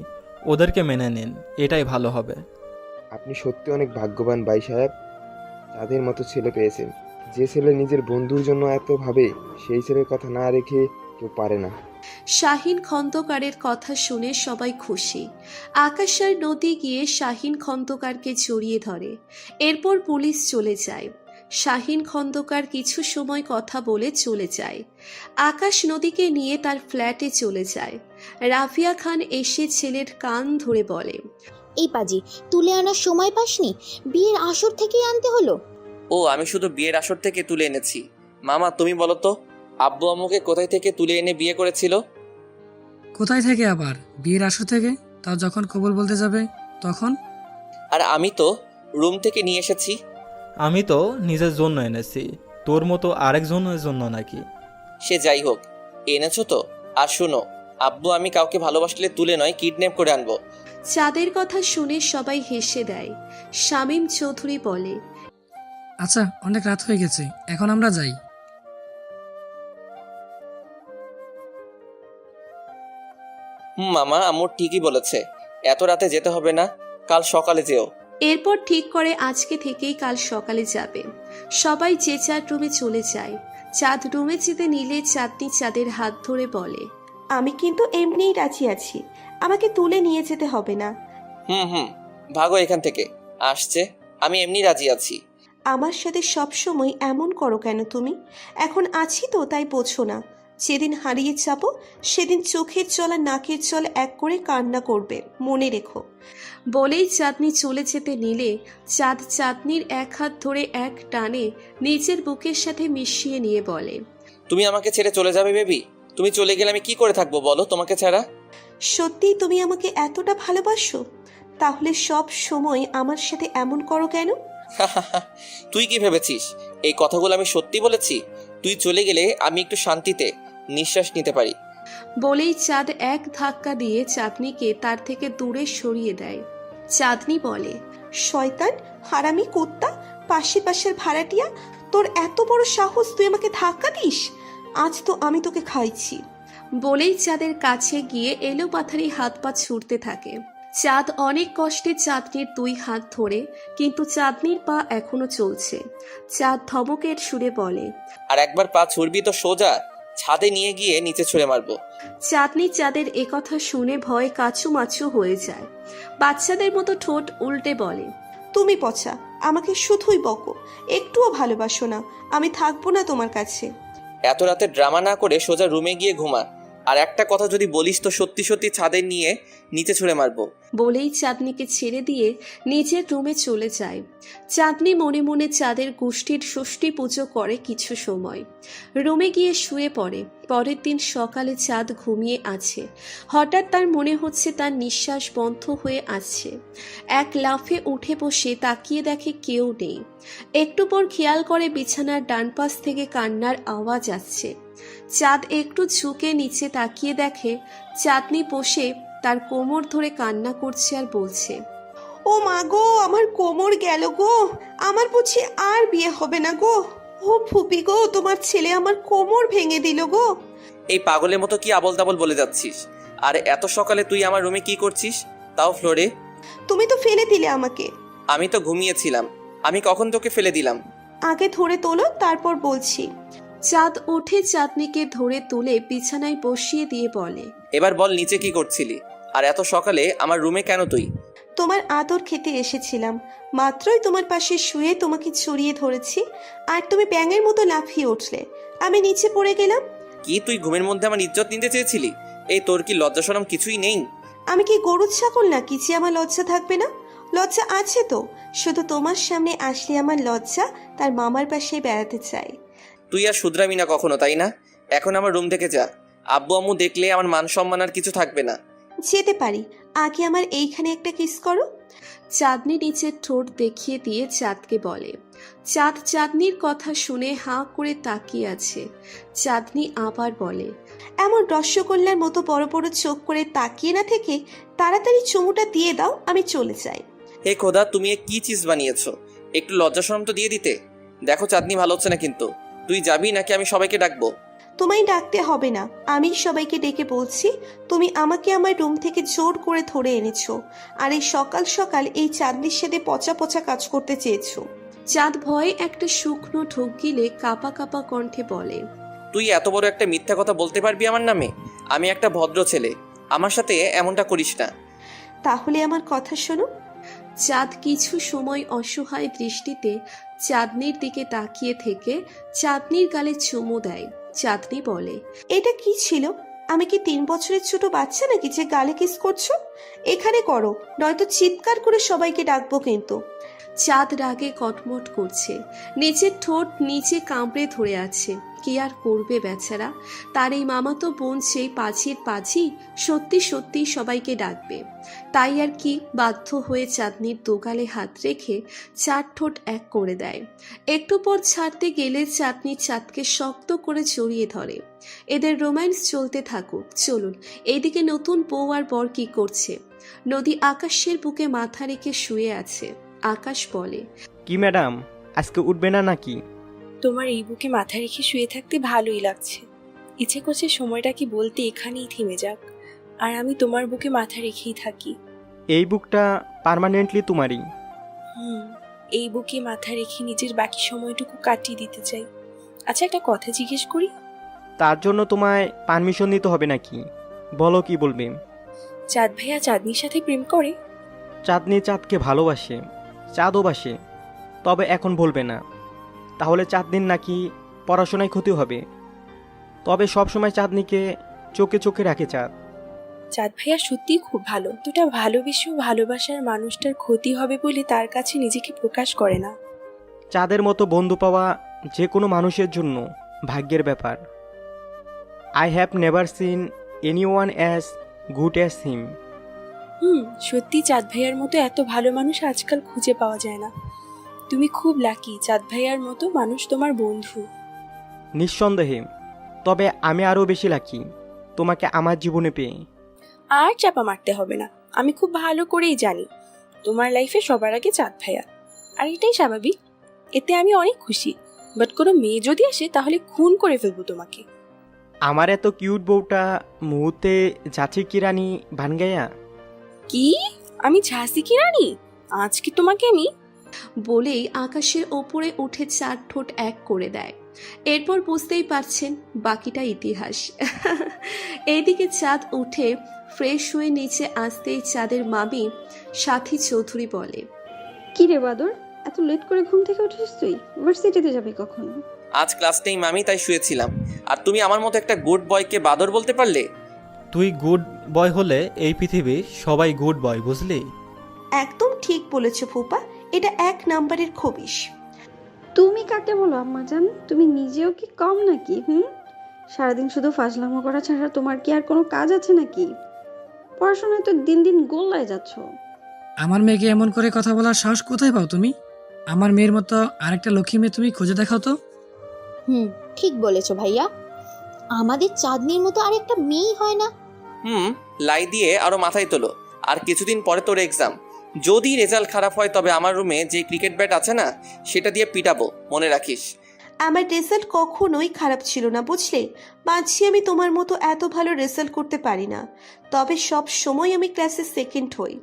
ওদেরকে মেনে নিন, এটাই ভালো হবে।
আপনি সত্যি অনেক ভাগ্যবান ভাই সাহেব, তাদের মতো ছেলে পেয়েছেন। যে ছেলে নিজের বন্ধুর জন্য এত ভাবে, সেই ছেলের কথা না রেখে কেউ পারে না।
শাহিন খন্দকারের কথা শুনে সবাই খুশি। আকাশ আর নদী গিয়ে শাহিন খন্দকারকে জড়িয়ে ধরে। এরপর পুলিশ চলে যায়। শাহিন খন্দকার কিছু সময় কথা বলে চলে যায়। আকাশ নদীকে নিয়ে তার ফ্ল্যাটে চলে যায়। রাফিয়া খান এসে ছেলের কান ধরে বলে,
এই পাজি, তুলে আনার সময় পাসনি? বিয়ের আসর থেকেই আনতে হলো।
ও, আমি শুধু বিয়ের আসর থেকে তুলে এনেছি। মামা তুমি বলো তো, আব্বু আম্মুকে কোথায় থেকে তুলে এনে বিয়ে করেছিল?
কোথায় থেকে আবার? বিয়ের আসর থেকে। তাও যখন কবুল বলতে যাবে তখন।
আর আমি তো রুম থেকে নিয়ে এসেছি।
আমি তো নিজের জন্য এনেছি, তোর মতো আরেকজনের জন্য নাকি?
সে যাই হোক, এনেছো তো। আর শুনো, আব্বু আমি কাউকে ভালোবাসলে তুলে নয়, কিডন্যাপ করে আনবো।
চাঁদের কথা শুনে সবাই হেসে দেয়। শামীম চৌধুরী বলে,
আচ্ছা, অনেক রাত হয়ে গেছে, এখন আমরা যাই।
মামা আম্মু ঠিকই বলেছে, এত রাতে যেতে হবে না, কাল সকালে যেও।
এরপর ঠিক করে আজকে থেকেই কাল সকালে যাবে। সবাই যে যার রুমে চলে যায়। চাঁদ রুমে যেতে নিলে চাঁদনি চাঁদের হাত ধরে বলে,
আমি কিন্তু এমনিই রাজি আছি, আমাকে তুলে নিয়ে যেতে হবে না।
হুম, ভাগো এখান থেকে। আসছে, আমি এমনি রাজি আছি।
আমার সাথে সব সময় এমন করো কেন তুমি? এখন আছি তো তাই বোঝো না। যেদিন হারিয়ে যাব সেদিন চোখের জল আর নাকের জল এক করে কান্না করবে, মনে রেখো।
বলেই চাঁদনি চলে যেতে নিলে চাঁদ চাঁদনির এক হাত ধরে এক টানে নিজের বুকের সাথে মিশিয়ে নিয়ে বলে,
তুমি আমাকে ছেড়ে চলে যাবে বেবি? তুমি চলে গেলে আমি কি করে থাকবো বলো তোমাকে ছাড়া?
সত্যিই তুমি আমাকে এতটা ভালোবাসো? তাহলে সব সময় আমার সাথে এমন করো কেন?
তুই কি ভেবেছিস এই কথাগুলো আমি সত্যি বলেছি? তুই চলে গেলে আমি একটু শান্তিতে নিঃশ্বাস নিতে পারি।
বলেই চাঁদ এক ধাক্কা দিয়ে চাঁদনিকে তার থেকে দূরে সরিয়ে দেয়। চাঁদনি বলে,
শয়তান, হারামি কুত্তা, পাশের ভাড়াটিয়া, তোর এত বড় সাহস, তুই আমাকে ধাক্কা দিস? আজ তো আমি তোকে খাইছি।
বলেই চাঁদের কাছে গিয়ে এলো পাথারি হাত পা ছুটতে থাকে। চাঁদ অনেক কষ্টে চাঁদনির দুই হাত ধরে, কিন্তু চাঁদনির পা এখনো চলছে। চাঁদ ধমকের সুরে বলে,
আর একবার পা ছুড়বি তো সোজা ছাদে নিয়ে গিয়ে নিচে ছুঁড়ে মারবো।
চাঁদনি চাঁদের একথা শুনে ভয়ে কাচুমাচু হয়ে যায়। বাচ্চাদের মতো ঠোঁট উল্টে বলে,
তুমি পচা, আমাকে শুধুই বকো, একটুও ভালোবাসো না। আমি থাকবো না তোমার কাছে।
এত রাতে ড্রামা না করে সোজা রুমে গিয়ে ঘুমা। আর একটা কথা যদি বলিস তো সত্যি সত্যি ছাদে নিয়ে নিচে ছুঁড়ে মারবো।
বলেই চাঁদনিকে ছেড়ে দিয়ে নিজের রুমে চলে যায়। চাঁদনি মনে মনে চাঁদের গোষ্ঠীর ষষ্ঠী পুজো করে কিছু সময়। রুমে গিয়ে শুয়ে পড়ে। পরের দিন সকালে চাঁদ ঘুমিয়ে আছে। হঠাৎ তার মনে হচ্ছে তার নিঃশ্বাস বন্ধ হয়ে আসছে। এক লাফে উঠে বসে তাকিয়ে দেখে কেউ নেই। একটু পর খেয়াল করে বিছানার ডান পাশ থেকে কান্নার আওয়াজ আসছে। চাঁদ একটু ঝুঁকে নিচে তাকিয়ে দেখে চাঁদনি বসে তার কোমর ধরে কান্না করছে আর বলছে,
ও মা গো, আমার কোমর গেল গো, আমার বুঝি আর বিয়ে হবে না গো। ও ফুপি গো, তোমার ছেলে আমার কোমর ভেঙে দিল গো।
এই পাগলের মতো কি আবল তাবল বলে যাচ্ছিস? আর এত সকালে তুই আমার রুমে কি করছিস, তাও ফ্লোরে?
তুমি তো ফেলে দিলে আমাকে।
আমি তো ঘুমিয়েছিলাম। আমি কখন তোকে ফেলে দিলাম?
আগে ধরে তোলো, তারপর বলছি।
চাঁদ উঠে চাঁদনিকে ধরে তুলে বিছানায় বসিয়ে দিয়ে বলে,
এবার বল নিচে কি করছিলি? আর এত সকালে আমার রুমে কেন তুই?
তোমার আদর খেতে এসেছিলাম, মাত্রই তোমার পাশে শুয়ে তোমাকে জড়িয়ে ধরেছি, আর তুমি ব্যাঙের মতো লাফিয়ে উঠলে। আমি নিচে পড়ে গেলাম।
কি তুই ঘুমের মধ্যে আমার ইজ্জত নিতে চেয়েছিলি? এই তোর কি লজ্জা শরম কিছুই নেই?
আমি কি গরুর ছাগল নাকি যে আমার লজ্জা থাকবে না? লজ্জা আছে তো, শুধু তোমার সামনে আসলে আমার লজ্জা তার মামার পাশে বেড়াতে চাই।
তুই আর শুধরাবি না কখনো, তাই না? এখন আমার রুম থেকে যা। আব্বু আম্মু দেখলে আমার মান সম্মান আর কিছু থাকবে না।
যেতে পারি, আগে আমার এইখানে একটা কিস করো।
চাঁদনি নিচের ঠোঁট দেখিয়ে দিয়ে চাঁদকে বলে। চাঁদ চাঁদনির কথা শুনে হাঁ করে তাকিয়ে আছে। চাঁদনি আবার বলে, এমন রসগোল্লার মতো বড় বড় চোখ করে তাকিয়ে না থেকে তাড়াতাড়ি চুমুটা দিয়ে দাও, আমি চলে যাই।
হে খোদা, তুমি এ কি চিজ বানিয়েছো? একটু লজ্জা শরম তো দিয়ে দিতে। দেখো চাঁদনি ভালো হচ্ছে না কিন্তু। তুই যাবি নাকি আমি সবাইকে ডাকবো?
তোমায় ডাকতে হবে না, আমি সবাইকে ডেকে বলছি। তুমি আমাকে আমার রুম থেকে জোর করে ধরে এনেছো, আর এই সকাল সকাল এই চাঁদনির সাথে পচা পচা কাজ করতে চেয়েছো। চাঁদ ভয়ে একটা শুকনো ঢোক গিলে কাপা কাপা কণ্ঠে বলে,
তুই এত বড় একটা মিথ্যা কথা বলতে পারবি আমার নামে? আমি একটা ভদ্র ছেলে, আমার সাথে এমনটা করিস না।
তাহলে আমার কথা শোনো। চাঁদ কিছু সময় অসহায় দৃষ্টিতে চাঁদনির দিকে তাকিয়ে থেকে চাঁদনির গালে চুমু দেয়। চাঁদনি বলে, এটা কি ছিল? আমি কি 3 বছরের ছোট বাচ্চা নাকি যে গালে কিস করছো? এখানে করো, নয়তো চিৎকার করে সবাইকে ডাকবো কিন্তু। চাঁদ রাগে কটমট করছে, নিচের ঠোঁট নিচে কামড়ে ধরে আছে। কি আর করবে বেচারা, তার এই মামাতো বোন সেই পাঝির পাঝি সত্যি সত্যি সবাইকে ডাকবে। তাই আর কি, বাধ্য হয়ে চাঁদনির দোগালে হাত রেখে 4 ঠোঁট এক করে দেয়। একটু পর ছাড়তে গেলে চাঁদনি চাঁদকে শক্ত করে জড়িয়ে ধরে। এদের রোম্যান্স চলতে থাকুক। চলুন, এইদিকে নতুন বউ আর বর কি করছে। নদী আকাশের বুকে মাথা রেখে শুয়ে আছে। আকাশ বলে,
কি ম্যাডাম, আজকে উঠবে না নাকি?
তোমার এই বুকে মাথা রেখে শুয়ে থাকতে ভালোই লাগছে। ইচ্ছে করছে সময়টা কি বলতে এখানেই থেমে যাক, আর আমি তোমার বুকে মাথা রেখেই থাকি।
এই বুকটা পার্মানেন্টলি তোমারই।
এই বুকে মাথা রেখে নিজের বাকি সময়টুকু কাটিয়ে দিতে চাই। আচ্ছা, একটা কথা জিজ্ঞেস করি?
তার জন্য তোমায় পারমিশন নিতে হবে নাকি? বলো, কি বলবে?
চাঁদ ভাইয়া চাঁদনির সাথে প্রেম করে?
চাঁদনি চাঁদকে ভালোবাসে, চাঁদও বাসে, তবে এখন বলবে না। তাহলে চাঁদনির নাকি পড়াশোনায় ক্ষতি হবে। তবে সবসময় চাঁদনিকে চোখে চোখে রাখে চাঁদ।
চাঁদ ভাইয়া সত্যিই খুব ভালো। দুটা ভালোবেসেও ভালোবাসার মানুষটার ক্ষতি হবে বলে তার কাছে নিজেকে প্রকাশ করে না।
চাঁদের মতো বন্ধু পাওয়া যে কোনো মানুষের জন্য ভাগ্যের ব্যাপার। I have never seen anyone as good as him.
সত্যি চাঁদ ভাইয়ার মতো এত ভালো মানুষ আজকাল খুঁজে পাওয়া যায় না। তুমি খুব লাকি, চাঁদ ভাইয়ার মতো মানুষ তোমার বন্ধু।
নিঃসন্দেহে, তবে আমি আরও বেশি লাকি তোমাকে আমার জীবনে পেয়ে।
আর চাপা মারতে হবে না, আমি খুব ভালো করেই জানি তোমার লাইফে সবার আগে চাঁদ ভাইয়া। আর এটাই স্বাভাবিক, এতে আমি অনেক খুশি। বাট কোনো মেয়ে যদি আসে তাহলে খুন করে ফেলবো তোমাকে।
আমার এত কিউট বউটা মুহূর্তে যাচ্ছে কি রানী ভানগাইয়া?
কি? আমি ঝাঁসি কি রানী? আজকে তোমাকে আমি।
বলেই আকাশের ওপরে উঠে 4 ঠোঁট এক করে দেয়। এরপর বুঝতেই পারছেন বাকিটা ইতিহাস। এইদিকে চাঁদ উঠে ফ্রেশ হয়ে নিচে আসতেই চাঁদের মামি সাথী চৌধুরী বলে,
কি রে বাদর, এত লেট করে ঘুম থেকে উঠিস তুই? ভার্সিটিতে যাবি কখন?
আজ ক্লাস নেই মামি, তাই শুয়েছিলাম। আর তুমি আমার মতো একটা গুড বয়কে বাদর বলতে পারলে?
তুই গুড বয় হলে এই পৃথিবীর সবাই গুড বয়, বুঝলি?
একদম ঠিক বলেছ ফুপা, এটা 1 নাম্বারের খবিশ।
তুমি কাকে বলো আম্মাজান? তুমি নিজেও কি কম নাকি? সারাদিন শুধু ফাজলামো করা ছাড়া তোমার কি আর কোনো কাজ আছে নাকি? পড়াশোনায় তো দিন দিন গোল্লায় যাচ্ছ।
আমার মেয়েকে এমন করে কথা বলার সাহস কোথায় পাও তুমি? আমার মেয়ের মতো আরেকটা লক্ষ্মী মেয়ে তুমি খুঁজে দেখাও তো।
ঠিক বলেছো ভাইয়া, আমাদের চাঁদনির মতো আরেকটা মেয়েই হয় না।
লাই দিয়ে আরো মাথায় তোলো। আর কিছুদিন পরে তোর এক্সাম। যদি রেজাল্ট খারাপ হয় তবে আমার রুমে যে ক্রিকেট ব্যাট আছে না, সেটা দিয়ে পিটাবো, মনে রাখিস।
আমার রেজাল্ট কখনোই খারাপ ছিল না, বুঝলে? মাঝে আমি তোমার মতো এত ভালো রেজাল্ট করতে পারি না, তবে সব সময় আমি ক্লাসে সেকেন্ড হই।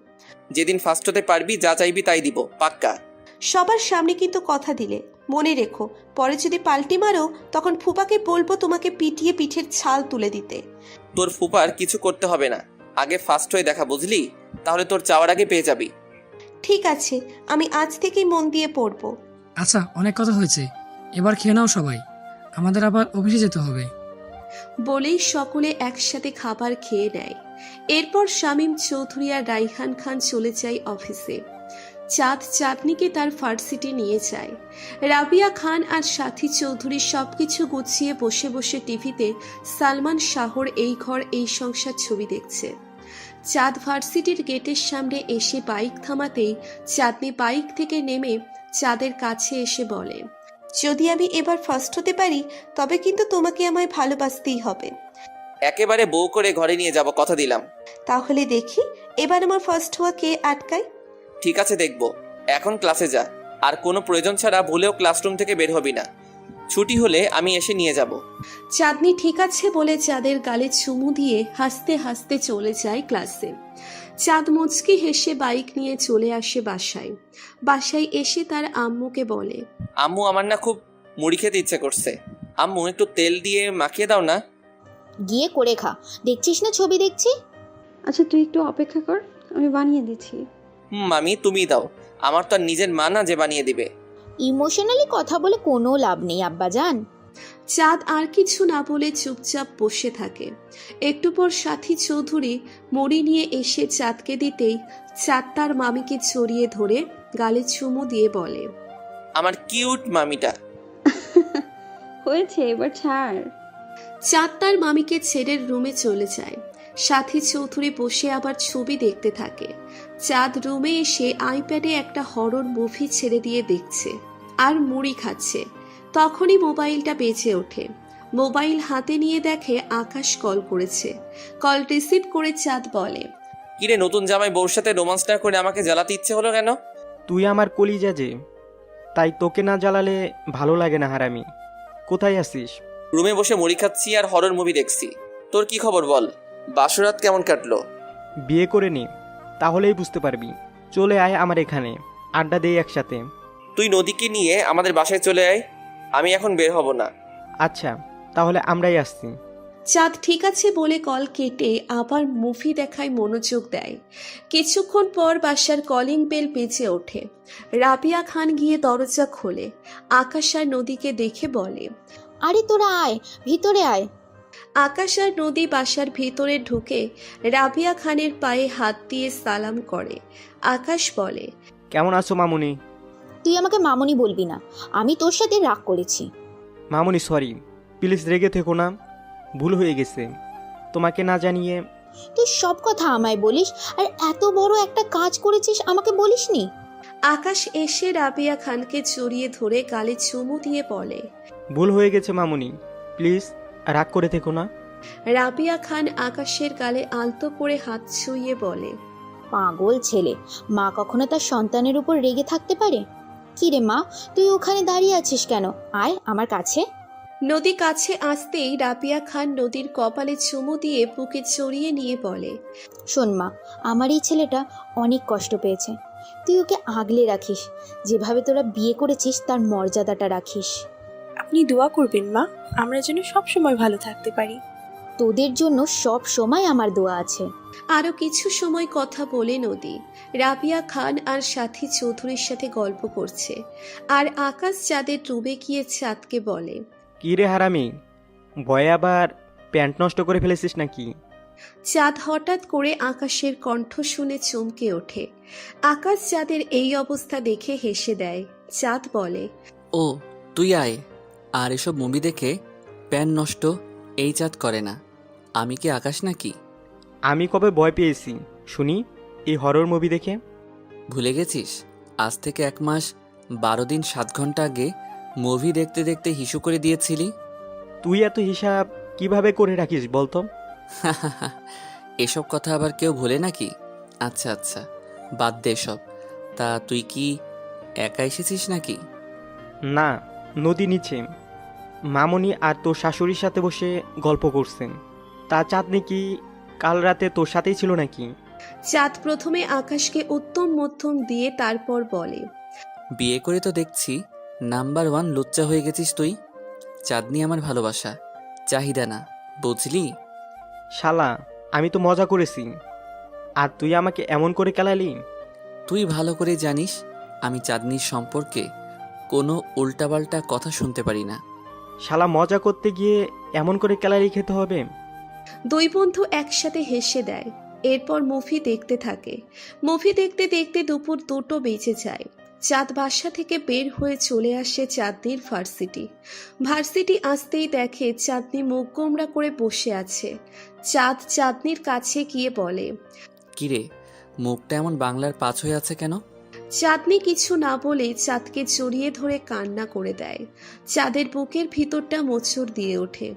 যেদিন ফার্স্ট হতে পারবি যা চাইবি তাই দিব, পাক্কা।
সবার সামনে কিন্তু কথা দিলে, মনে রেখো। পরে যদি পাল্টি মারো তখন ফুপাকে বলবো তোমাকে পিটিয়ে পিঠের ছাল তুলে দিতে।
তোর ফুপার কিছু করতে হবে না, আগে ফার্স্ট হয়ে দেখা, বুঝলি? তাহলে তোর চাওয়ার আগে পেয়ে যাবি।
ঠিক আছে, আমি আজ থেকেই মন দিয়ে পড়বো।
আচ্ছা, অনেক কথা হয়েছে, এবার খেয়ে নাও সবাই, আমাদের আবার অফিসে যেতে হবে।
বলেই সকলে একসাথে খাবার খেয়ে নেয়। এরপর শামীম চৌধুরী আর রাইহান খান চলে যায় অফিসে। চাঁদ চাঁদনিকে তার ভার্সিটি নিয়ে যায়। রাবিয়া খান আর সাথী চৌধুরী সবকিছু গুছিয়ে বসে বসে টিভিতে সালমান শাহর এই ঘর এই সংসার ছবি দেখছে। চাঁদ ভার্সিটির গেটের সামনে এসে বাইক থামাতেই চাঁদনি বাইক থেকে নেমে চাঁদের কাছে এসে বলে, যদি আমি এবার ফার্স্ট হতে পারি তবে কিন্তু তোমাকে আমায় ভালোবাসতেই হবে।
একেবারে বউ করে ঘরে নিয়ে যাব, কথা দিলাম।
তাহলে দেখি এবার আমার ফার্স্ট হওয়া কে আটকায়।
ঠিক আছে, দেখব। এখন ক্লাসে যা, আর কোনো প্রয়োজন ছাড়া ভুলেও ক্লাসরুম থেকে বের হবি না। ছুটি হলে আমি এসে নিয়ে যাব।
চাঁদনি ঠিক আছে বলে চাঁদের গালে চুমু দিয়ে হাসতে হাসতে চলে যায় ক্লাসে। চাঁদ মুচকি হেসে বাইক নিয়ে চলে আসে বাসায়। বাসায় এসে তার আম্মুকে বলে,
আম্মু, আমার না খুব মুড়ি খেতে ইচ্ছে করছে। আম্মু, একটু তেল দিয়ে মাখিয়ে দাও না।
গিয়ে করে খা, দেখছিস না ছবি দেখছি।
আচ্ছা তুই একটু অপেক্ষা কর, আমি বানিয়ে দিচ্ছি।
মামি, তুমিই দাও, আমার তো আর নিজের মা না যে বানিয়ে দিবে।
ইমোশনালি কথা বলে কোনো লাভ নেই আব্বাজান।
চাঁদ আর কিছু না বলে চুপচাপ বসে থাকে। একটু পর সাথী চৌধুরী মুড়ি নিয়ে এসে চাঁদকে দিতেই চাঁদ তার মামিকে জড়িয়ে ধরে গালে চুমু দিয়ে বলে,
আমার কিউট মামিটা।
হয়েছে, এবার ছাড়।
চাঁদ তার মামিকে ছেড়ে রুমে চলে যায়। সাথী চৌধুরী বসে আবার ছবি দেখতে থাকে। চাঁদ রুমে এসে আইপ্যাডে একটা হরর মুভি ছেড়ে দিয়ে দেখছে আর মুড়ি খাচ্ছে। তখনই মোবাইলটা বেজে ওঠে। মোবাইল হাতে নিয়ে দেখে আকাশ কল করেছে। কল রিসিভ করে চাঁদ বলে,
কিরে, নতুন জামাই বউর সাথে রোমান্স না করে আমাকে জ্বালাতে ইচ্ছে হলো কেন?
তুই আমার কলিজা যে, তাই তোকে না জ্বালালে ভালো লাগে না হারামি। কোথায় আছিস?
রুমে বসে মুড়ি খাচ্ছি আর হরর মুভি দেখছি। তোর কি খবর বল? বাসরাত কেমন কাটলো?
বিয়ে করে নি, তাহলেই বুঝতে পারবি। চলে আয় আমার এখানে, আড্ডা দেই একসাথে।
তুই নদীকে নিয়ে আমাদের বাসায় চলে আয়, আমি এখন বের হব না।
আচ্ছা, তাহলে আমরাই আসছি।
চাঁদ ঠিক আছে বলে কল কেটে আবার মুভি দেখায় মনোযোগ দেয়। কিছুক্ষণ পর বাসার কলিং বেল বেজে ওঠে। রাবিয়া খান গিয়ে দরজা খোলে। আকাশ আর নদীকে দেখে বলে,
আরে তোরা আয়, ভিতরে আয়।
আকাশ আর নদী বাসার ভিতরে ঢুকে রাবিয়া খানের পায়ে হাত দিয়ে সালাম করে। আকাশ বলে,
কেমন আছো মামুনি?
তুই আমাকে মামুনি বলবি না, আমি তোর সাথে রাগ করেছি।
মামুনি সরি, প্লিজ রেগে থেকো না, ভুল হয়ে গেছে। তোমাকে না জানিয়ে।
তুই সব কথা আমায় বলিস, আর এত বড় একটা কাজ করেছিস আমাকে বলিসনি।
আকাশ এসে রাবিয়া খানকে জড়িয়ে ধরে গালে চুমু দিয়ে বলে,
ভুল হয়ে গেছে মামুনি, প্লিজ রাগ করে থেকো না।
রাবিয়া খান আকাশের গালে আলতো করে হাত ছুঁয়ে বলে,
পাগল ছেলে, মা কখনো তার সন্তানের উপর রেগে থাকতে পারে? কি রে মা, তুই ওখানে দাঁড়িয়ে আছিস কেন? আয় আমার কাছে।
নদী কাছে আসতেই রাবিয়া খান নদীর কপালে চুমু দিয়ে বুকে চড়িয়ে নিয়ে বলে,
শোন মা, আমার এই ছেলেটা অনেক কষ্ট পেয়েছে, তুই ওকে আগলে রাখিস। যেভাবে তোরা বিয়ে করেছিস তার মর্যাদাটা রাখিস।
আপনি দোয়া করবেন মা, আমরা যেন সব সময় ভালো থাকতে পারি।
তোদের জন্য সব সময় আমার দোয়া আছে।
আরো কিছু সময় কথা বলে নদী রাবিয়া খান আর সাথী চৌধুরীর সাথে গল্প করছে। আর আকাশ চাঁদের রুমে গিয়ে চাঁদকে বলে,
কি রে হারামি, ভয়ে আবার প্যান্ট নষ্ট করে ফেলেছিস নাকি?
চাঁদ হঠাৎ করে আকাশের কণ্ঠ শুনে চমকে ওঠে। আকাশ চাঁদের এই অবস্থা দেখে হেসে দেয়। চাঁদ বলে,
ও তুই আয়, আর এসব মুভি দেখে প্যান নষ্ট এই চাঁদ করে না। আমি কি আকাশ নাকি?
আমি কবে ভয় পেয়েছি শুনি এই হরর মুভি দেখে?
ভুলে গেছিস? আজ থেকে 1 মাস 12 দিন 7 ঘন্টা আগে মুভি দেখতে দেখতে হিসু করে দিয়েছিলি।
তুই এত হিসাব কিভাবে করে রাখিস বলতো?
এসব কথা আবার কেউ ভুলে নাকি? আচ্ছা আচ্ছা, বাদ দে সব। তা তুই কি একা এসেছিস নাকি?
না, নদী নিচে মামনি আর তোর শাশুড়ির সাথে বসে গল্প করছেন। তা চাঁদনি কি কাল রাতে তোর সাথেই ছিল নাকি?
চাঁদ প্রথমে আকাশকে উত্তম মধ্যম দিয়ে তারপর বলে,
বিয়ে করে তো দেখছি নাম্বার 1 লুচ্চা হয়ে গেছিস তুই। চাঁদনি আমার ভালোবাসা, চাহিদা না, বুঝলি?
শালা, আমি তো মজা করেছি, আর তুই আমাকে এমন করে কেলালি।
তুই ভালো করে জানিস আমি চাঁদনির সম্পর্কে কোনো উল্টাপাল্টা কথা শুনতে পারি না।
শালা, মজা করতে গিয়ে এমন করে কেলালি খেতে হবে?
দুই বন্ধু একসাথে হেসে দেয়। এরপর মুভি দেখতে থাকে। মুভি দেখতে দেখতে দুপুর 2টো বেজে যায়। চাঁদ বাসা থেকে বের হয়ে চলে আসে চাঁদনির ভার্সিটি আসতেই দেখে চাঁদনি মুখ গোমড়া করে বসে আছে। চাঁদ চাঁদনির কাছে গিয়ে বলে,
কিরে, মুখটা এমন বাংলার পাঁচ হয়ে আছে কেন?
চাঁদনি কিছু না বলে চাঁদকে জড়িয়ে ধরে কান্না করে দেয়। চাঁদের বুকের ভিতরটা মোচড় দিয়ে ওঠে।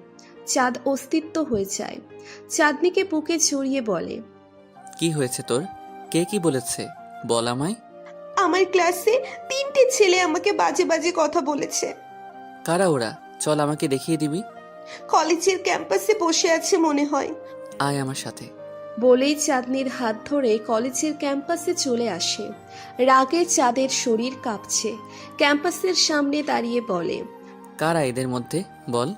চাঁদ অস্তিত্ব হয়ে যায়। চাঁদনিকে বুকে জড়িয়ে বলে,
কি হয়েছে তোর? কে কি বলেছে বল আমায়।
আমার ক্লাসে 3টে ছেলে আমাকে বাজে বাজে কথা বলেছে।
কারা ওরা? চল আমাকে দেখিয়ে দিবি।
কলেজের ক্যাম্পাসে বসে আছে মনে হয়।
আয় আমার সাথে।
বলেই চাঁদনির হাত ধরে কলেজের ক্যাম্পাসে চলে আসে। রাগে চাঁদের শরীর কাঁপছে। ক্যাম্পাসের সামনে দাঁড়িয়ে বলে,
কারা এদের মধ্যে বল।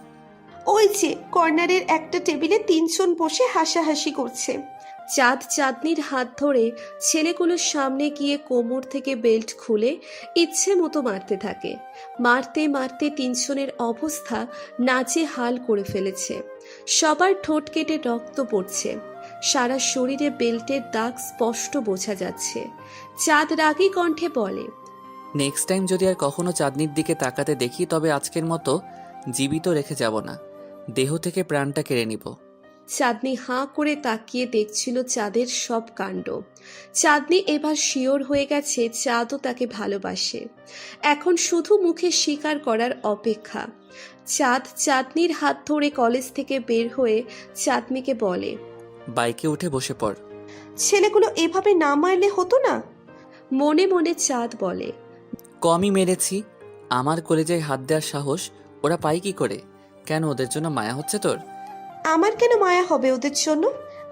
ওই যে কর্নারের একটা টেবিলে 3 জন বসে হাসাহাসি করছে। চাঁদ চাঁদনির হাত ধরে ছেলেগুলোর সামনে গিয়ে কোমর থেকে বেল্ট খুলে ইচ্ছে মতো মারতে থাকে। মারতে মারতে 3 জনের অবস্থা নাজেহাল করে ফেলেছে। সবার ঠোঁট কেটে রক্ত পড়ছে। সারা শরীরে বেল্টের দাগ স্পষ্ট বোঝা যাচ্ছে। চাঁদ রাগী কণ্ঠে বলে,
নেক্সট টাইম যদি আর কখনো চাঁদনির দিকে তাকাতে দেখি তবে আজকের মতো জীবিত রেখে যাব না, দেহ থেকে প্রাণটা কেড়ে নিব।
চাঁদনি হাঁ করে তাকিয়ে দেখছিল চাঁদের সব কাণ্ড। চাঁদনি এবার শিওর হয়ে গেছে চাঁদও তাকে ভালোবাসে। এখন শুধু মুখে স্বীকার করার অপেক্ষা। চাঁদ চাঁদনির হাত ধরে কলেজ থেকে বের হয়ে চাঁদনিকে বলে,
বাইকে উঠে বসে পড়।
ছেলেগুলো এভাবে না মারলে হতো না? মনে মনে চাঁদ বলে,
কমই মেরেছি। আমার কলেজায় হাত দেওয়ার সাহস ওরা পায় কি করে? কেন ওদের জন্য মায়া হচ্ছে তোর?
আমার কেন মায়া হবে ওদের জন্য?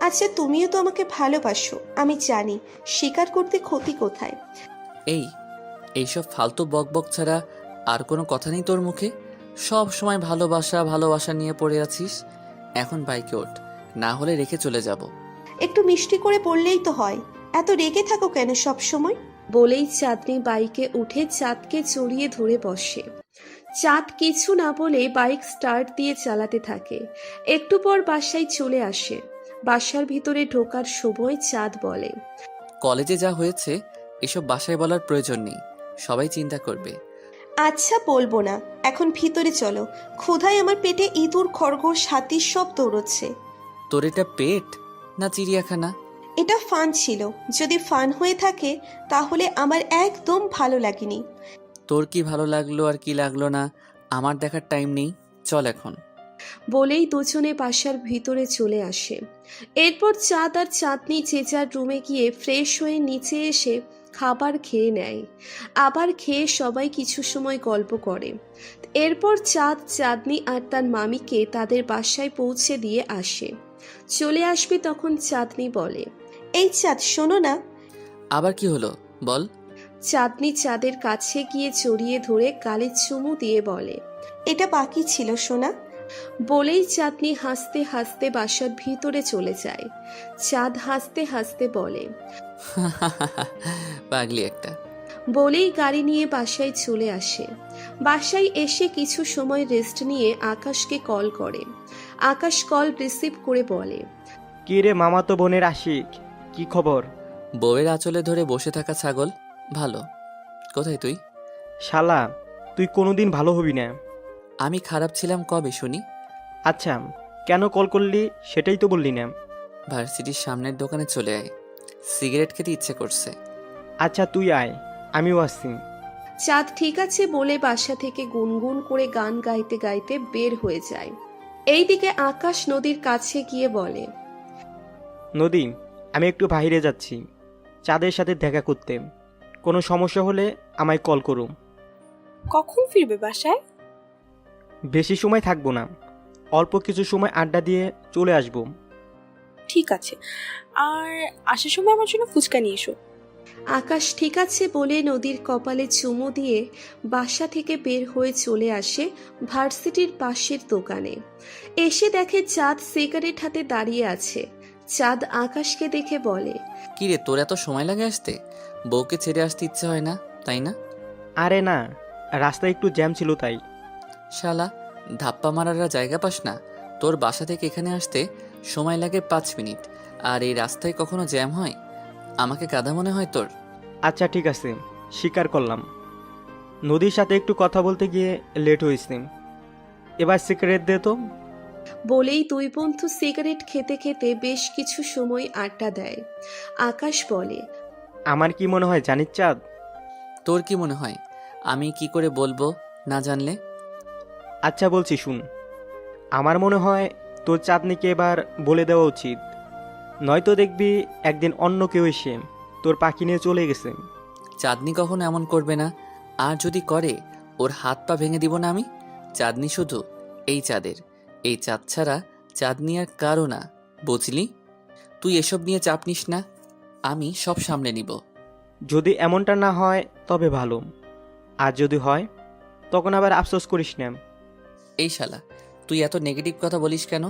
আচ্ছা তুমিও তো আমাকে ভালোবাসো, আমি জানি। স্বীকার করতে ক্ষতি কোথায়?
এইসব ফালতু বকবক ছাড়া আর কোনো কথা নেই তোর মুখে? সব সময় ভালোবাসা ভালোবাসা নিয়ে পড়ে আছিস। এখন বাইকে ওঠ, না হলে রেখে চলে যাব।
একটু মিষ্টি করে বললেই তো হয়, এত রেগে থাকো কেন সব সময়? বলেই চাঁদনি বাইকে উঠে চাঁদকে জড়িয়ে ধরে বসে। চাঁদ কিছু না বলে বাইক স্টার্ট দিয়ে চালাতে থাকে। একটু পর বাসায় চলে আসে। বাসার ভিতরে ঢোকার সময় চাঁদ বলে,
কলেজে যা হয়েছে এসব বাসায় বলার প্রয়োজন নেই, সবাই চিন্তা করবে।
আচ্ছা বলবো না, এখন ভিতরে চলো। ক্ষুধায় আমার পেটে ইঁদুর খরগোশ হাতি সব দৌড়চ্ছে।
তোর এটা পেট না চিড়িয়াখানা?
এটা ফান ছিল। যদি ফান হয়ে থাকে তাহলে আমার একদম ভালো লাগেনি।
তোর কি ভালো লাগলো আর কি লাগলো না আমার দেখার টাইম নেই, চল এখন।
বলেই দুজনে বাসার ভিতরে চলে আসে। এরপর চাঁদ আর চাঁদনি যে যার রুমে গিয়ে ফ্রেশ হয়ে নিচে এসে খাবার খেয়ে নেয়। আবার খেয়ে সবাই কিছু সময় গল্প করে। এরপর চাঁদ চাঁদনি আর তার মামিকে তাদের বাসায় পৌঁছে দিয়ে আসে। চলে আসবে তখন চাঁদনি বলে, এই চাঁদ শোনো না।
আবার কি হলো বল।
চাঁদনি চাঁদের কাছে গিয়ে জড়িয়ে ধরে গালে চুমু দিয়ে বলে, এটা বাকি ছিল সোনা। বলেই চাঁদনি হাসতে হাসতে বাসার ভিতরে চলে যায়। চাঁদ হাসতে হাসতে বলে,
পাগলি একটা।
বলেই গাড়ি নিয়ে বাসায় চলে আসে। বাসায় এসে কিছু সময় রেস্ট নিয়ে আকাশকে কল করে। আকাশ কল রিসিভ করে বলে,
কি রে মামাতো বোনের আশিক, কি খবর?
বউয়ের আঁচলে ধরে বসে থাকা ছাগল। ভালো। কোথায় তুই?
শালা, তুই কোনোদিন ভালো হবি না।
আমি খারাপ ছিলাম কবে শুনি?
আচ্ছা, কেন কল করলি সেটাই তো বললি না।
ভার্সিটির সামনের দোকানে চলে আয়, সিগারেট খেতে ইচ্ছে করছে।
আচ্ছা তুই আয়, আমিও আসছি।
চাঁদ ঠিক আছে বলে বাসা থেকে গুনগুন করে গান গাইতে গাইতে বের হয়ে যায়। এইদিকে আকাশ নদীর কাছে গিয়ে বলে,
নদী, আমি একটু বাইরে যাচ্ছি চাঁদের সাথে দেখা করতে। কোনো সমস্যা হলে আমায় কল করুন।
কখন ফিরবে বাসায়?
বেশি সময় থাকবো না, অল্প কিছু সময় আড্ডা দিয়ে চলে আসবো।
ঠিক আছে, আর আসার সময় আমার জন্য ফুচকা নিয়ে এসো।
আকাশ ঠিক আছে বলে নদীর কপালে চুমু দিয়ে বাসা থেকে বের হয়ে চলে আসে ভার্সিটির পাশের দোকানে। এসে দেখে চাঁদ সিগারেট হাতে দাঁড়িয়ে আছে। চাঁদ আকাশকে দেখে বলে,
কি রে, তোর এত সময় লাগে আসতে? বউকে ছেড়ে আসতে ইচ্ছে হয় না তাই না?
আরে না, রাস্তায় একটু জ্যাম ছিল তাই।
শালা, ধাপ্পা মারার জায়গা পাস না? তোর বাসা থেকে এখানে আসতে সময় লাগে 5 মিনিট, আর এই রাস্তায় কখনো জ্যাম হয়? আমাকে গাধা মনে হয় তোর?
আচ্ছা ঠিক আছে, স্বীকার করলাম। নদীর সাথে একটু কথা বলতে গিয়ে লেট হয়েছে। এবার সিগারেট দে তো।
বলেই দুই বন্ধু সিগারেট খেতে খেতে বেশ কিছু সময় আড্ডা দেয়। আকাশ বলে,
আমার কি মনে হয় জানিস চাঁদ?
তোর কি মনে হয় আমি কি করে বলবো না জানলে?
আচ্ছা বলছি শুন, আমার মনে হয় তোর চাঁদনিকে এবার বলে দেওয়া উচিত, নয়তো দেখবি একদিন অন্য কেউ এসে তোর পাখি নিয়ে চলে গেছে।
চাঁদনি কখনো এমন করবে না, আর যদি করে ওর হাত পা ভেঙে দিব না আমি। চাঁদনি শুধু এই চাঁদের, এই চাঁদ ছাড়া চাঁদনি আর কারো না, বুঝলি? তুই এসব নিয়ে চাপ নিস না, আমি সব সামলে নিব।
যদি এমনটা না হয় তবে ভালো, আর যদি হয় তখন আবার আফসোস করিস না।
এই শালা, তুই এত নেগেটিভ কথা বলিস কেন?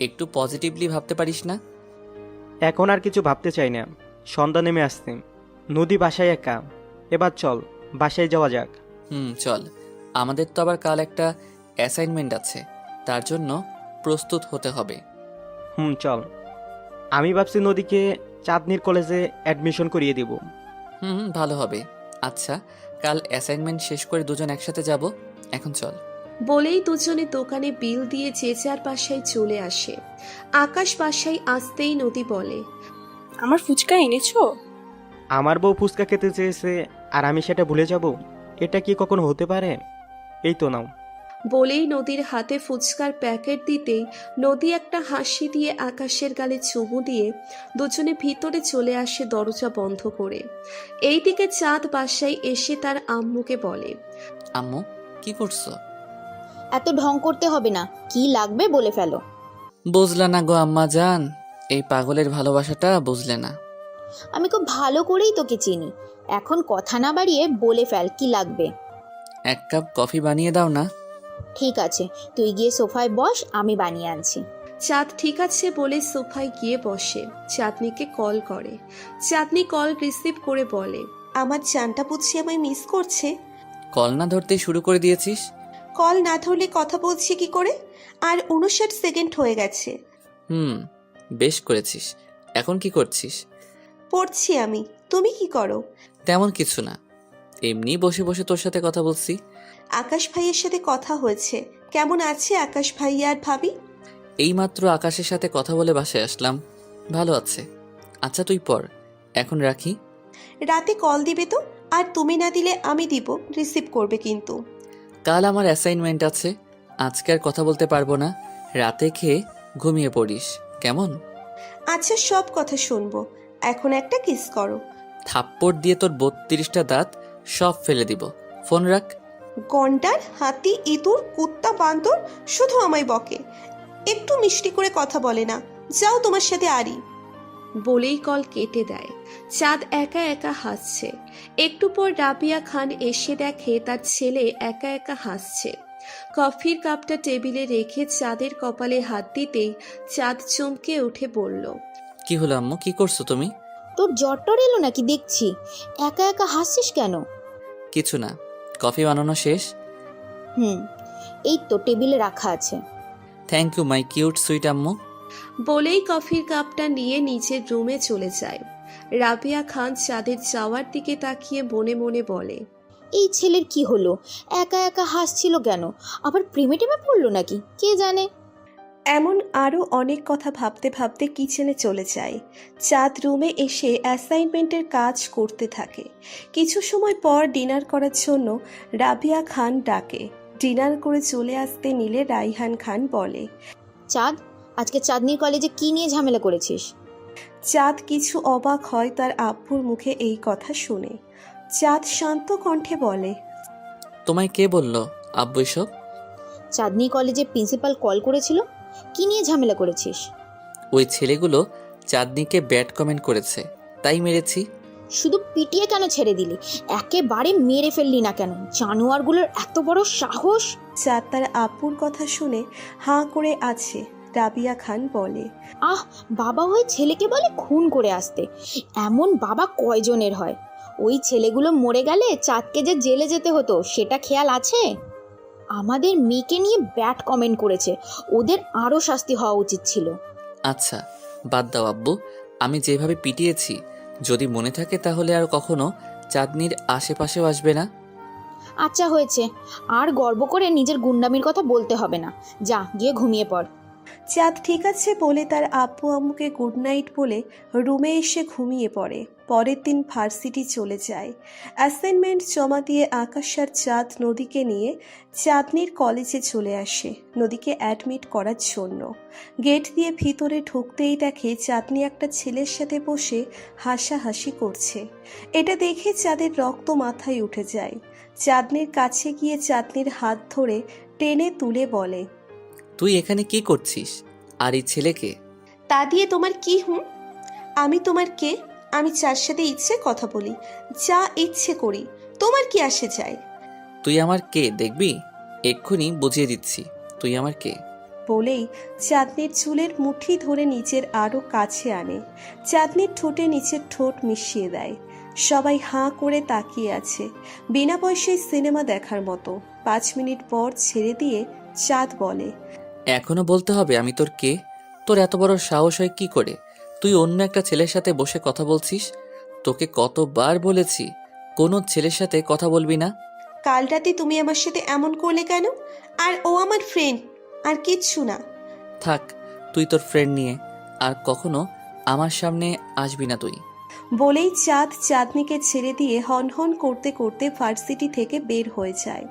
একটু পজিটিভলি ভাবতে পারিস না?
এখন আর কিছু ভাবতে চাই না, সন্ধ্যা নেমে আসছে, নদী বাসায় একা, এবার চল বাসায় যাওয়া যাক।
চল। আমাদের তো আবার কাল একটা অ্যাসাইনমেন্ট আছে, তার জন্য প্রস্তুত হতে হবে।
চল। আমি ভাবছি নদীকে চাঁদনির কলেজে অ্যাডমিশন করিয়ে দিব।
ভালো হবে। আচ্ছা, কাল অ্যাসাইনমেন্ট শেষ করে দুজন একসাথে যাব। এখন চল।
বলেই দুজনে দোকানে বিল দিয়ে যে যার বাসায় চলে আসে। আকাশ বাসায় আসতেই নদী বলে,
আমার ফুচকা এনেছো?
আমার বউ ফুচকা খেতে চেয়েছে আর আমি সেটা ভুলে যাব? এটা কি কখনো হতে পারে? এই তো নাও।
বলেই নদীর হাতে ফুচকার প্যাকেট দিতেই নদী একটা হাসি দিয়ে আকাশের গালে চুমু দিয়ে দুজনে ভিতরে চলে আসে দরজা বন্ধ করে। এইদিকে চাঁদ বাসায় এসে তার আম্মুকে বলে,
আম্মু, কি করছো?
এত ঢং করতে হবে না, কি লাগবে বলে ফেলো।
বুঝলা না গো আম্মা জান, এই পাগলের ভালোবাসাটা বুঝলে না।
আমি খুব ভালো করেই তোকে চিনি, এখন কথা না বাড়িয়ে বলে ফেল কি লাগবে।
এক কাপ কফি বানিয়ে দাও না।
ঠিক আছে, তুই গিয়ে সোফায় বস, আমি বানিয়ে আনছি।
চাঁদ ঠিক আছে বলে সোফায় গিয়ে বসে। চাঁদনিকে কল করে। চাঁদনি কল রিসিভ করে বলে, আমার জানটা বুঝছি আমায় মিস করছে?
কল না ধরতে শুরু করে দিয়েছিস?
কল না ধরলে কথা বলছি কি করে? আর 59 সেকেন্ড হয়ে গেছে।
বেশ করেছিস। এখন কি করছিস?
পড়ছি আমি। তুমি কি করো?
তেমন কিছু না, এমনি বসে বসে তোর সাথে কথা বলছি।
আকাশ ভাইয়ের সাথে কথা হয়েছে? কেমন আছে আকাশ ভাইয়া আর ভাবি?
এইমাত্র আকাশের সাথে কথা বলে বাসায় আসলাম, ভালো আছে। আচ্ছা তুই পড়, এখন রাখি।
রাতে কল দিবে তো? আর তুমি না দিলে আমি দিব, রিসিভ করবে কিন্তু।
কাল আমার অ্যাসাইনমেন্ট আছে, আজকে আর কথা বলতে পারবো না। রাতে খেয়ে ঘুমিয়ে পড়িস, কেমন?
আচ্ছা, সব কথা শুনবো। এখন একটা কিস করো।
থাপ্পড় দিয়ে তোর 32টা দাঁত সব ফেলে দিব। ফোন রাখ।
গন্ডার, হাতি, ইঁদুর, কুত্তা, বান্দর শুধু আমায় বকে, একটু মিষ্টি করে কথা বলে না। যাও তোমার সাথে আরি। বলেই কল কেটে দেয়। চাঁদ একা একা হাসছে। একটু পর রাবিয়া খান এসে দেখে তার ছেলে একা একা হাসছে। কফির কাপটা টেবিলে রেখে চাঁদের কপালে হাত দিতেই চাঁদ চমকে উঠে বলল,
কি হলো আম্মু, কি করছো তুমি?
তোর জ্বরটর এলো নাকি দেখছি, একা একা হাসছিস কেন?
কিছু না, কফি বানানো শেষ।
এই তো টেবিলে রাখা আছে।
Thank you my cute sweet আম্মু।
বলেই কফির কাপটা নিয়ে নিজের রুমে চলে যায়। রাবিয়া খান চাঁদের যাওয়ার দিকে তাকিয়ে মনে মনে বলে,
এই ছেলের কি হলো, একা একা হাসছিল কেন? আবার প্রেমে টেমে পড়লো নাকি কে জানে।
এমন আরও অনেক কথা ভাবতে ভাবতে কিচেনে চলে যায়। চাঁদ রুমে এসে অ্যাসাইনমেন্টের কাজ করতে থাকে। কিছু সময় পর ডিনার করার জন্য রাবিয়া খান ডাকে। ডিনার করে চলে আসতে নিলে রাইহান খান বলে,
চাঁদ, আজকে চাঁদনির কলেজে কি নিয়ে ঝামেলা করেছিস?
চাঁদ কিছু অবাক হয় তার আব্বুর মুখে এই কথা শুনে। চাঁদ শান্ত কণ্ঠে বলে,
তোমায় কে বললো আব্বু এসব?
চাঁদনি কলেজে প্রিন্সিপাল কল করেছিল, কি নিয়ে ঝামেলা করেছিস?
ওই ছেলেগুলো চাঁদনিকে ব্যাড কমেন্ট করেছে, তাই মেরেছি।
শুধু পিটিয়ে কেন ছেড়ে দিলি? একেবারে মেরে ফেললি না কেন? জানোয়ারগুলোর এত বড় সাহস!
চাঁদ তার আব্বুর কথা শুনে হাঁ করে আছে। রাবিয়া খান বলে,
বাবা হয়ে ছেলেকে বলে খুন করে আসতে। এমন বাবা কয়জনের হয়? ওই ছেলেগুলো মরে গেলে চাঁদকে যে জেলে যেতে হতো সেটা খেয়াল আছে? আমাদের মেয়েকে নিয়ে ব্যাড কমেন্ট করেছে, ওদের আরও শাস্তি হওয়া উচিত ছিল।
আচ্ছা বাদ দাও আব্বু, আমি যেভাবে পিটিয়েছি যদি মনে থাকে তাহলে আর কখনো চাঁদনির আশেপাশেও আসবে না।
আচ্ছা হয়েছে, আর গর্ব করে নিজের গুন্ডামির কথা বলতে হবে না, যা গিয়ে ঘুমিয়ে পড়।
চাঁদ ঠিক আছে বলে তার আব্বু আম্মুকে গুড নাইট বলে রুমে এসে ঘুমিয়ে পড়ে। পরের দিন ভার্সিটি চলে যায়। অ্যাসাইনমেন্ট জমা দিয়ে আকাশ আর চাঁদ নদীকে নিয়ে চাঁদনির কলেজে চলে আসে নদীকে অ্যাডমিট করার জন্য। গেট দিয়ে ভিতরে ঢুকতেই দেখে চাঁদনি একটা ছেলের সাথে বসে হাসাহাসি করছে। এটা দেখে চাঁদের রক্ত মাথায় উঠে যায়। চাঁদনির কাছে গিয়ে চাঁদনির হাত ধরে টেনে তুলে বলে,
তুই এখানে কি করছিস? আর এই ছেলেকে?
তা দিয়ে তোমার কি? আমি তোমার কে? আমি যার সাথে ইচ্ছে কথা বলি, যা ইচ্ছে করি, তোমার কি আসে যায়?
তুই আমার কে দেখবি? এক্ষুনি বুঝিয়ে দিচ্ছি তুই আমার কে।
বলেই চাঁদনির চুলের মুঠি ধরে নিচের আরো কাছে আনে। চাঁদনির ঠোঁটে নিচের ঠোঁট মিশিয়ে দেয়। সবাই হাঁ করে তাকিয়ে আছে, বিনা পয়সায় সিনেমা দেখার মতো। 5 মিনিট পর ছেড়ে দিয়ে চাঁদ বলে,
এখনো বলতে হবে আমি তোর কে? তোর এত বড় সাহস হয় কি করে? তুই অন্য একটা ছেলের সাথে বসে কথা বলছিস? তোকে কতবার বলেছি কোনো ছেলের সাথে কথা বলবি না।
কাল রাতে তুমি আমার সাথে এমন করলে কেন? আর ও আমার ফ্রেন্ড, আর কিচ্ছু না।
থাক তুই তোর ফ্রেন্ড নিয়ে, আর কখনো আমার সামনে আসবি না তুই।
বলেই চাঁদ চাঁদনিকে ছেড়ে দিয়ে হনহন করতে করতে ভার্সিটি থেকে বের হয়ে যায়।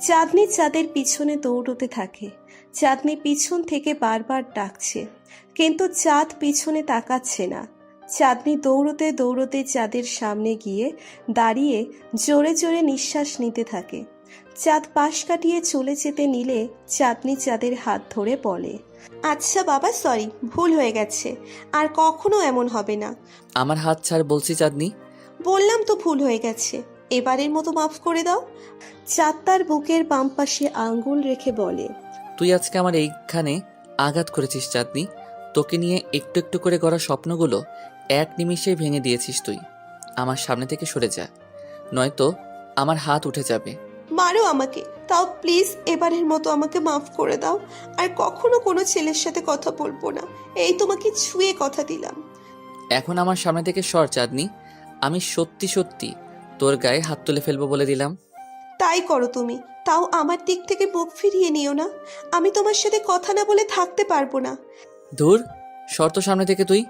চাঁদনি চাঁদের পিছনে দৌড়তে থাকে। চাঁদনি পিছন থেকে বারবার ডাকছে, কিন্তু চাঁদ পিছনে তাকাচ্ছে না। চাঁদনি দৌড়তে দৌড়তে চাঁদের সামনে গিয়ে দাঁড়িয়ে জোরে জোরে নিঃশ্বাস নিতে থাকে। চাঁদ পাশ কাটিয়ে চলে যেতে নিলে চাঁদনি চাঁদের হাত ধরে বলে, আচ্ছা বাবা, সরি, ভুল হয়ে গেছে, আর কখনো এমন হবে না।
আমার হাত ছাড় বলছি চাঁদনি।
বললাম তো ভুল হয়ে গেছে, এবারের মতো মাফ করে দাও। চাঁদ তার বুকের বাম পাশে আঙ্গুল রেখে বলে,
তুই আজকে আমার এইখানে আঘাত করেছিস চাঁদনি। তোকে নিয়ে একটু একটু করে গড়া স্বপ্নগুলো এক নিমিষেই ভেঙে দিয়েছিস তুই। আমার সামনে থেকে সরে যা, নয়তো আমার হাত উঠে যাবে।
মারো আমাকে, তাও প্লিজ এবারের মতো আমাকে মাফ করে দাও। আর কখনো কোনো ছেলের সাথে কথা বলবো না, এই তোমাকে ছুঁয়ে কথা দিলাম।
এখন আমার সামনে থেকে সর চাঁদনি, আমি সত্যি সত্যি তোর গায়ে হাত তুলে ফেলবো বলে দিলাম।
তাই করো তুমি, তাও আমার দিক থেকে মুখ ফিরিয়ে নিও না। আমি তোমার সাথে কথা না বলে থাকতে পারবো না।
ধুর, সর তো সামনে থেকে তুই।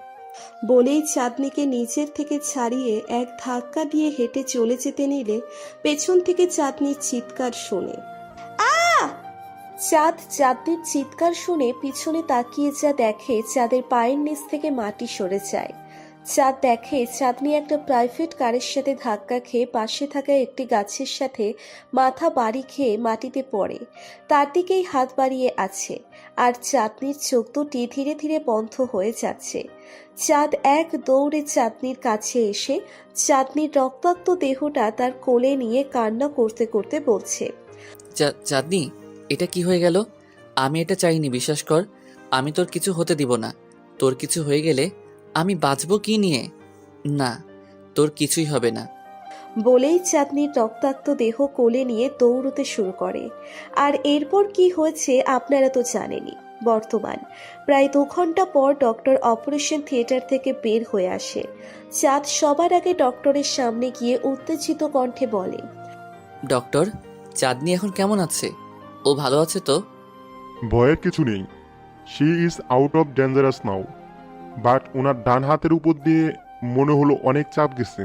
বলেই চাঁদনিকে নিচের থেকে ছাড়িয়ে এক ধাক্কা দিয়ে হেঁটে চলে যেতে নিলে পেছন থেকে চাঁদনির চিৎকার শোনে। চাঁদ চাঁদনির চিৎকার শুনে পিছনে তাকিয়ে যা দেখে চাঁদের পায়ের নিচ থেকে মাটি সরে যায়। চাঁদ দেখে চাঁদনি একটা প্রাইভেট কারের সাথে ধাক্কা খেয়ে পাশে থাকা একটি গাছের সাথে মাথা বাড়ি খেয়ে মাটিতে পড়ে। তার দিকেই হাত বাড়িয়ে আছে, আর চাঁদনির চোখ দুটি ধীরে ধীরে বন্ধ হয়ে যাচ্ছে। চাঁদ এক দৌড়ে চাঁদনির কাছে এসে চাঁদনির রক্তাক্ত দেহটা তার কোলে নিয়ে কান্না করতে করতে বলছে,
চাঁদনি, এটা কি হয়ে গেল? আমি এটা চাইনি, বিশ্বাস কর। আমি তোর কিছু হতে দিব না। তোর কিছু হয়ে গেলে আমি বাঁচবো কি নিয়ে? না, তোর কিছুই হবে না।
বলেই চাঁদনির রক্তাক্ত দেহ কোলে নিয়ে দৌড়তে শুরু করে। আর এরপর কি হয়েছে আপনারা তো জানেনই। বর্তমান প্রায় 2 ঘন্টা পর ডক্টর অপারেশন থিয়েটার থেকে বের হয়ে আসে। চাঁদ সবার আগে ডক্টরের সামনে গিয়ে উত্তেজিত কণ্ঠে বলে,
ডক্টর, চাঁদনি এখন কেমন আছে? ও ভালো আছে তো?
ভয়ের কিছু নেই, she is out of dangerous now. But ওনার ডান হাতের উপর দিয়ে মনে হলো অনেক চাপ গেছে,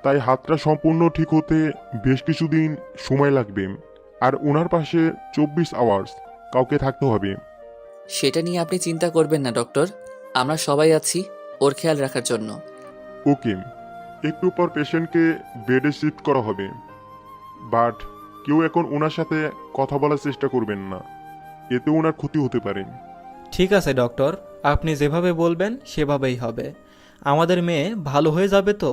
তাই হাতটা সম্পূর্ণ ঠিক হতে বেশ কিছুদিন সময় লাগবে। আর ওনার পাশে 24 আওয়ার্স কাউকে থাকতে হবে।
সেটা নিয়ে আপনি চিন্তা করবেন না ডক্টর, আমরা সবাই আছি ওর খেয়াল রাখার জন্য।
ওকে, একটু পর পেশেন্টকে বেডে শিফট করা হবে, বাট কেউ এখন ওনার সাথে কথা বলার চেষ্টা করবেন না, এতে ওনার ক্ষতি হতে পারে।
ঠিক আছে ডক্টর, আপনি যেভাবে বলবেন সেভাবেই হবে। আমাদের মেয়ে ভালো হয়ে যাবে তো?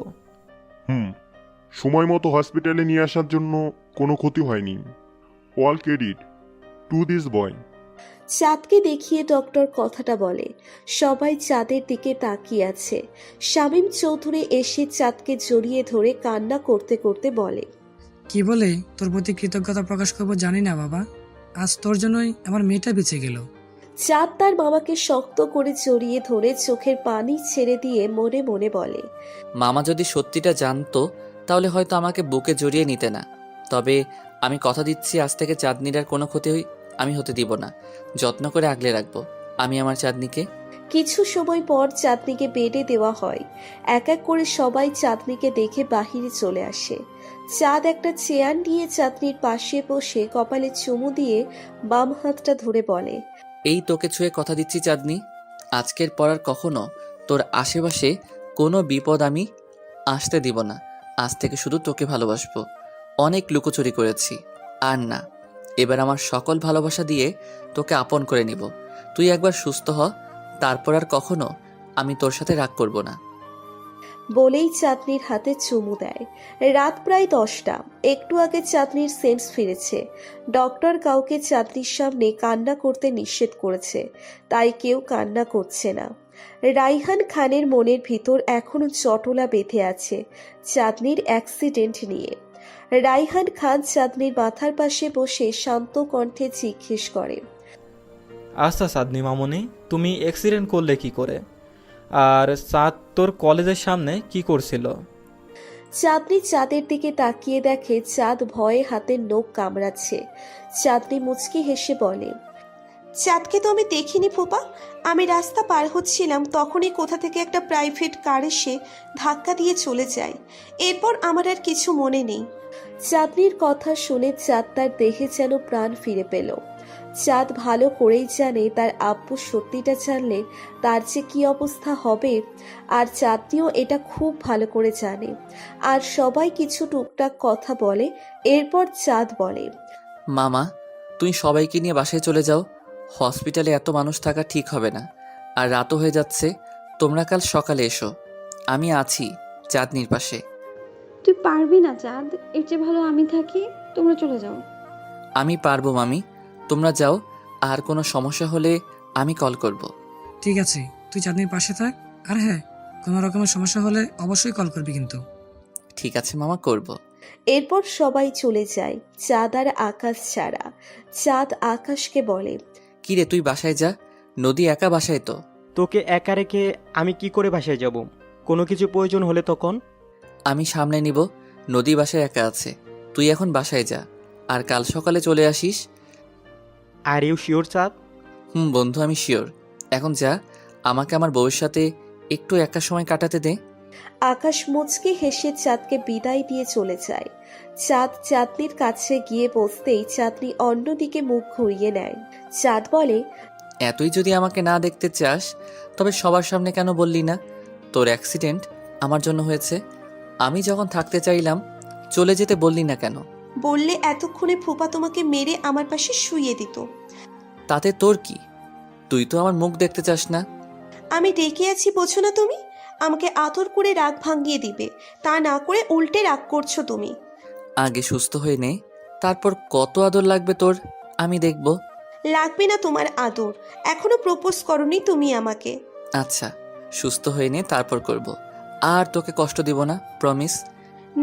সময় মতো হসপিটালে নিয়ে আসার জন্য কোনো ক্ষতি হয়নি। অল ক্রেডিট টু দিস বয়।
চাঁদকে দেখিয়ে ডক্টর কথাটা বলে। সবাই চাঁদের দিকে তাকিয়ে আছে। শামীম চৌধুরী এসে চাঁদকে জড়িয়ে ধরে কান্না করতে করতে বলে,
কি বলে তোর প্রতি কৃতজ্ঞতা প্রকাশ করবো জানি না বাবা, আজ তোর জন্যই আমার মেয়েটা বেঁচে গেল।
চাঁদ তার মামাকে শক্ত করে জড়িয়ে ধরে চোখের পানি ছেড়ে দিয়ে মনে মনে বলে,
মামা যদি সত্যিটা জানতো তাহলে হয়তো আমাকে বুকে জড়িয়ে নিতে না। তবে আমি কথা দিচ্ছি, আজ থেকে চাঁদনির আর কোনো ক্ষতি আমি হতে দিব না। যত্ন করে আগলে রাখবো। আমি আমার চাঁদনিকে?
কিছু সময় পর চাঁদনিকে বেডে দেওয়া হয়। এক এক করে সবাই চাঁদনিকে দেখে বাহিরে চলে আসে। চাঁদ একটা চেয়ার নিয়ে চাঁদনির পাশে বসে কপালে চুমু দিয়ে বাম হাতটা ধরে বলে,
এই তোকে ছুঁয়ে কথা দিচ্ছি চাঁদনি, আজকের পর আর কখনো তোর আশেপাশে কোনো বিপদ আমি আসতে দিব না। আজ থেকে শুধু তোকে ভালোবাসবো। অনেক লুকোচুরি করেছি, আর না, এবার আমার সকল ভালোবাসা দিয়ে তোকে আপন করে নিব। তুই একবার সুস্থ হ, তারপর আর কখনো আমি তোর সাথে রাগ করব না।
বলেই চাঁদনির হাতে চুমু দেয়। রাত প্রায় 10টা। একটু আগে চাঁদনির সেন্স ফিরেছে। ডক্টর কাউকে চাঁদনির সামনে কান্না করতে নিষেধ করেছে, তাই কেউ কান্না করছে না। রাইহান খানের মনের ভিতর এখনো চটলা বেঁধে আছে চাঁদনির অ্যাক্সিডেন্ট নিয়ে। রাইহান খান চাঁদনির মাথার পাশে বসে শান্ত কণ্ঠে জিজ্ঞেস করে,
আচ্ছা চাঁদনি মামনি, তুমি অ্যাক্সিডেন্ট করলে কি করে? আর চাঁদ তোর কলেজের সামনে কি করছিল?
চাঁদনি চাঁদের দিকে তাকিয়ে দেখে চাঁদ ভয়ে হাতের নখ কামড়াচ্ছে। চাঁদনি মুচকি হেসে বলে, চাঁদকে তো আমি দেখিনি ফুপা। আমি রাস্তা পার হচ্ছিলাম, তখনই কোথা থেকে একটা প্রাইভেট কার এসে ধাক্কা দিয়ে চলে যায়। এরপর আমার আর কিছু মনে নেই। চাঁদনির কথা শুনে চাঁদ তার দেহে যেন প্রাণ ফিরে পেল। চাঁদ ভালো করেই জানে তার আব্বু সত্যিটা জানলে তার যে কি অবস্থা হবে, আর চাঁদনিও এটা খুব ভালো করে জানে। আর সবাই কিছু টুকটাক কথা বলে। এরপর চাঁদ বলে,
মামা, তুই সবাইকে নিয়ে বাসায় চলে যাও। হসপিটালে এত মানুষ থাকা ঠিক হবে না, আর রাতও হয়ে যাচ্ছে। তোমরা কাল সকালে এসো, আমি আছি চাঁদনির পাশে।
তুই পারবি না চাঁদ, এর চেয়ে ভালো আমি থাকি, তোমরা চলে যাও।
আমি পারবো মামি, তোমরা যাও। আর কোনো সমস্যা হলে আমি কল করব।
ঠিক আছে, তুই চাঁদনির পাশে থাক। আর হ্যাঁ, কোনো রকমের সমস্যা হলে অবশ্যই কল করবি কিন্তু।
ঠিক আছে মামা, করব।
এরপর সবাই চলে যায় চাঁদ আর আকাশ ছাড়া। চাঁদ আকাশকে বলে,
কিরে তুই বাসায় যা, নদী একা বাসায় তো।
তোকে একা রেখে আমি কি করে বাসায় যাব? কোনো কিছু প্রয়োজন হলে তখন?
আমি সামনে নিব, নদী বাসায় একা আছে। তুই এখন বাসায় যা, আর কাল সকালে চলে আসিস।
আর ইউ শিওর চাঁদ?
বন্ধু, আমি শিওর। এখন যা, আমাকে আমার বউয়ের সাথে একটু একা সময় কাটাতে দে।
আকাশ মুচকি হেসে চাঁদকে বিদায় দিয়ে চলে যায়। চাঁদ চাঁদনির কাছে গিয়ে বসতেই চাঁদনি অন্যদিকে মুখ ঘুরিয়ে নেয়। চাঁদ বলে,
এতই যদি আমাকে না দেখতে চাস, তবে সবার সামনে কেন বললি না তোর অ্যাক্সিডেন্ট আমার জন্য হয়েছে? আমি যখন থাকতে চাইলাম চলে যেতে বললি না কেন?
বললে এতক্ষণে ফুপা তোমাকে মেরে আমার পাশে শুইয়ে দিত।
তাতে তোর কি? তুই তো আমার মুখ দেখতে চাস না।
আমি ডেকে আছি বোঝো না তুমি? আমাকে আদর করে রাগ ভাঙিয়ে দিবে, তা না করে উল্টে রাগ করছো তুমি।
আগে সুস্থ হয়ে নে, তারপর কত আদর লাগবে তোর আমি দেখব।
লাগবে না তোমার আদর, এখনো প্রপোজ করনি তুমি আমাকে।
আচ্ছা, সুস্থ হয়ে নে, তারপর করব। আর তোকে কষ্ট দিব না, প্রমিস।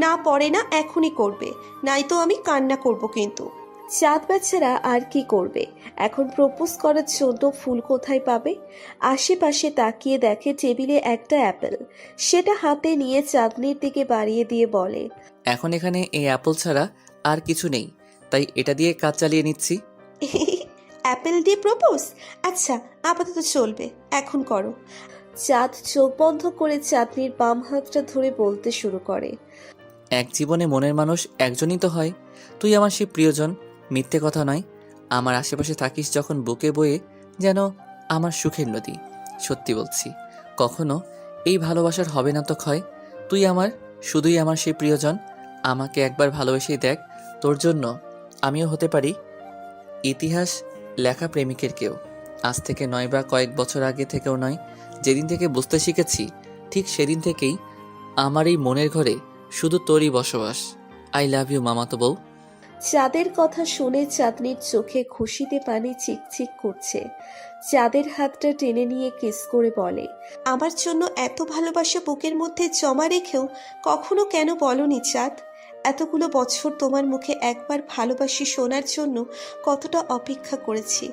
না পরে না, এখনই করবে, নাই তো আমি কান্না করব কিন্তু। চাঁদ বেচারা আর কি করবে, এখন প্রপোজ করার জন্য ফুল কোথায় পাবে? আশেপাশে তাকিয়ে দেখে টেবিলে একটা অ্যাপেল। সেটা হাতে নিয়ে চাঁদনির দিকে বাড়িয়ে দিয়ে বলে,
এখন এখানে এই অ্যাপল ছাড়া আর কিছু নেই, তাই এটা দিয়ে কাজ চালিয়ে নিচ্ছি।
অ্যাপেল দিয়ে প্রপোজ? আচ্ছা, আপাতত চলবে, এখন করো। চাঁদ চোখ বন্ধ করে চাঁদনির বাম হাতটা ধরে বলতে শুরু করে,
এক জীবনে মনের মানুষ একজনই তো হয়। তুই আমার সেই প্রিয়জন, মিথ্যে কথা নয়। আমার আশেপাশে থাকিস যখন বুকে বয়ে, যেন আমার সুখের নদী। সত্যি বলছি, কখনো এই ভালোবাসার হবে না তো ক্ষয়। তুই আমার, শুধুই আমার সেই প্রিয়জন। আমাকে একবার ভালোবেসেই দেখ, তোর জন্য আমিও হতে পারি ইতিহাস লেখা প্রেমিকের কেউ। আজ থেকে নয় বা কয়েক বছর আগে থেকেও নয়, যেদিন থেকে বুঝতে শিখেছি ঠিক সেদিন থেকেই আমার এই মনের ঘরে শুধু তোরই বসবাস। আই লাভ ইউ মামাতো বউ।
চাঁদের কথা শুনে চাঁদনির চোখে খুশিতে পানি চিকচিক করছে। চাঁদের হাতটা টেনে নিয়ে কিস করে বলে, আমার জন্য এত ভালোবাসা বুকের মধ্যে জমা রেখেও কখনো কেন বলনি চাঁদ? এতগুলো বছর তোমার মুখে একবার ভালোবাসি শোনার জন্য কতটা অপেক্ষা করেছি।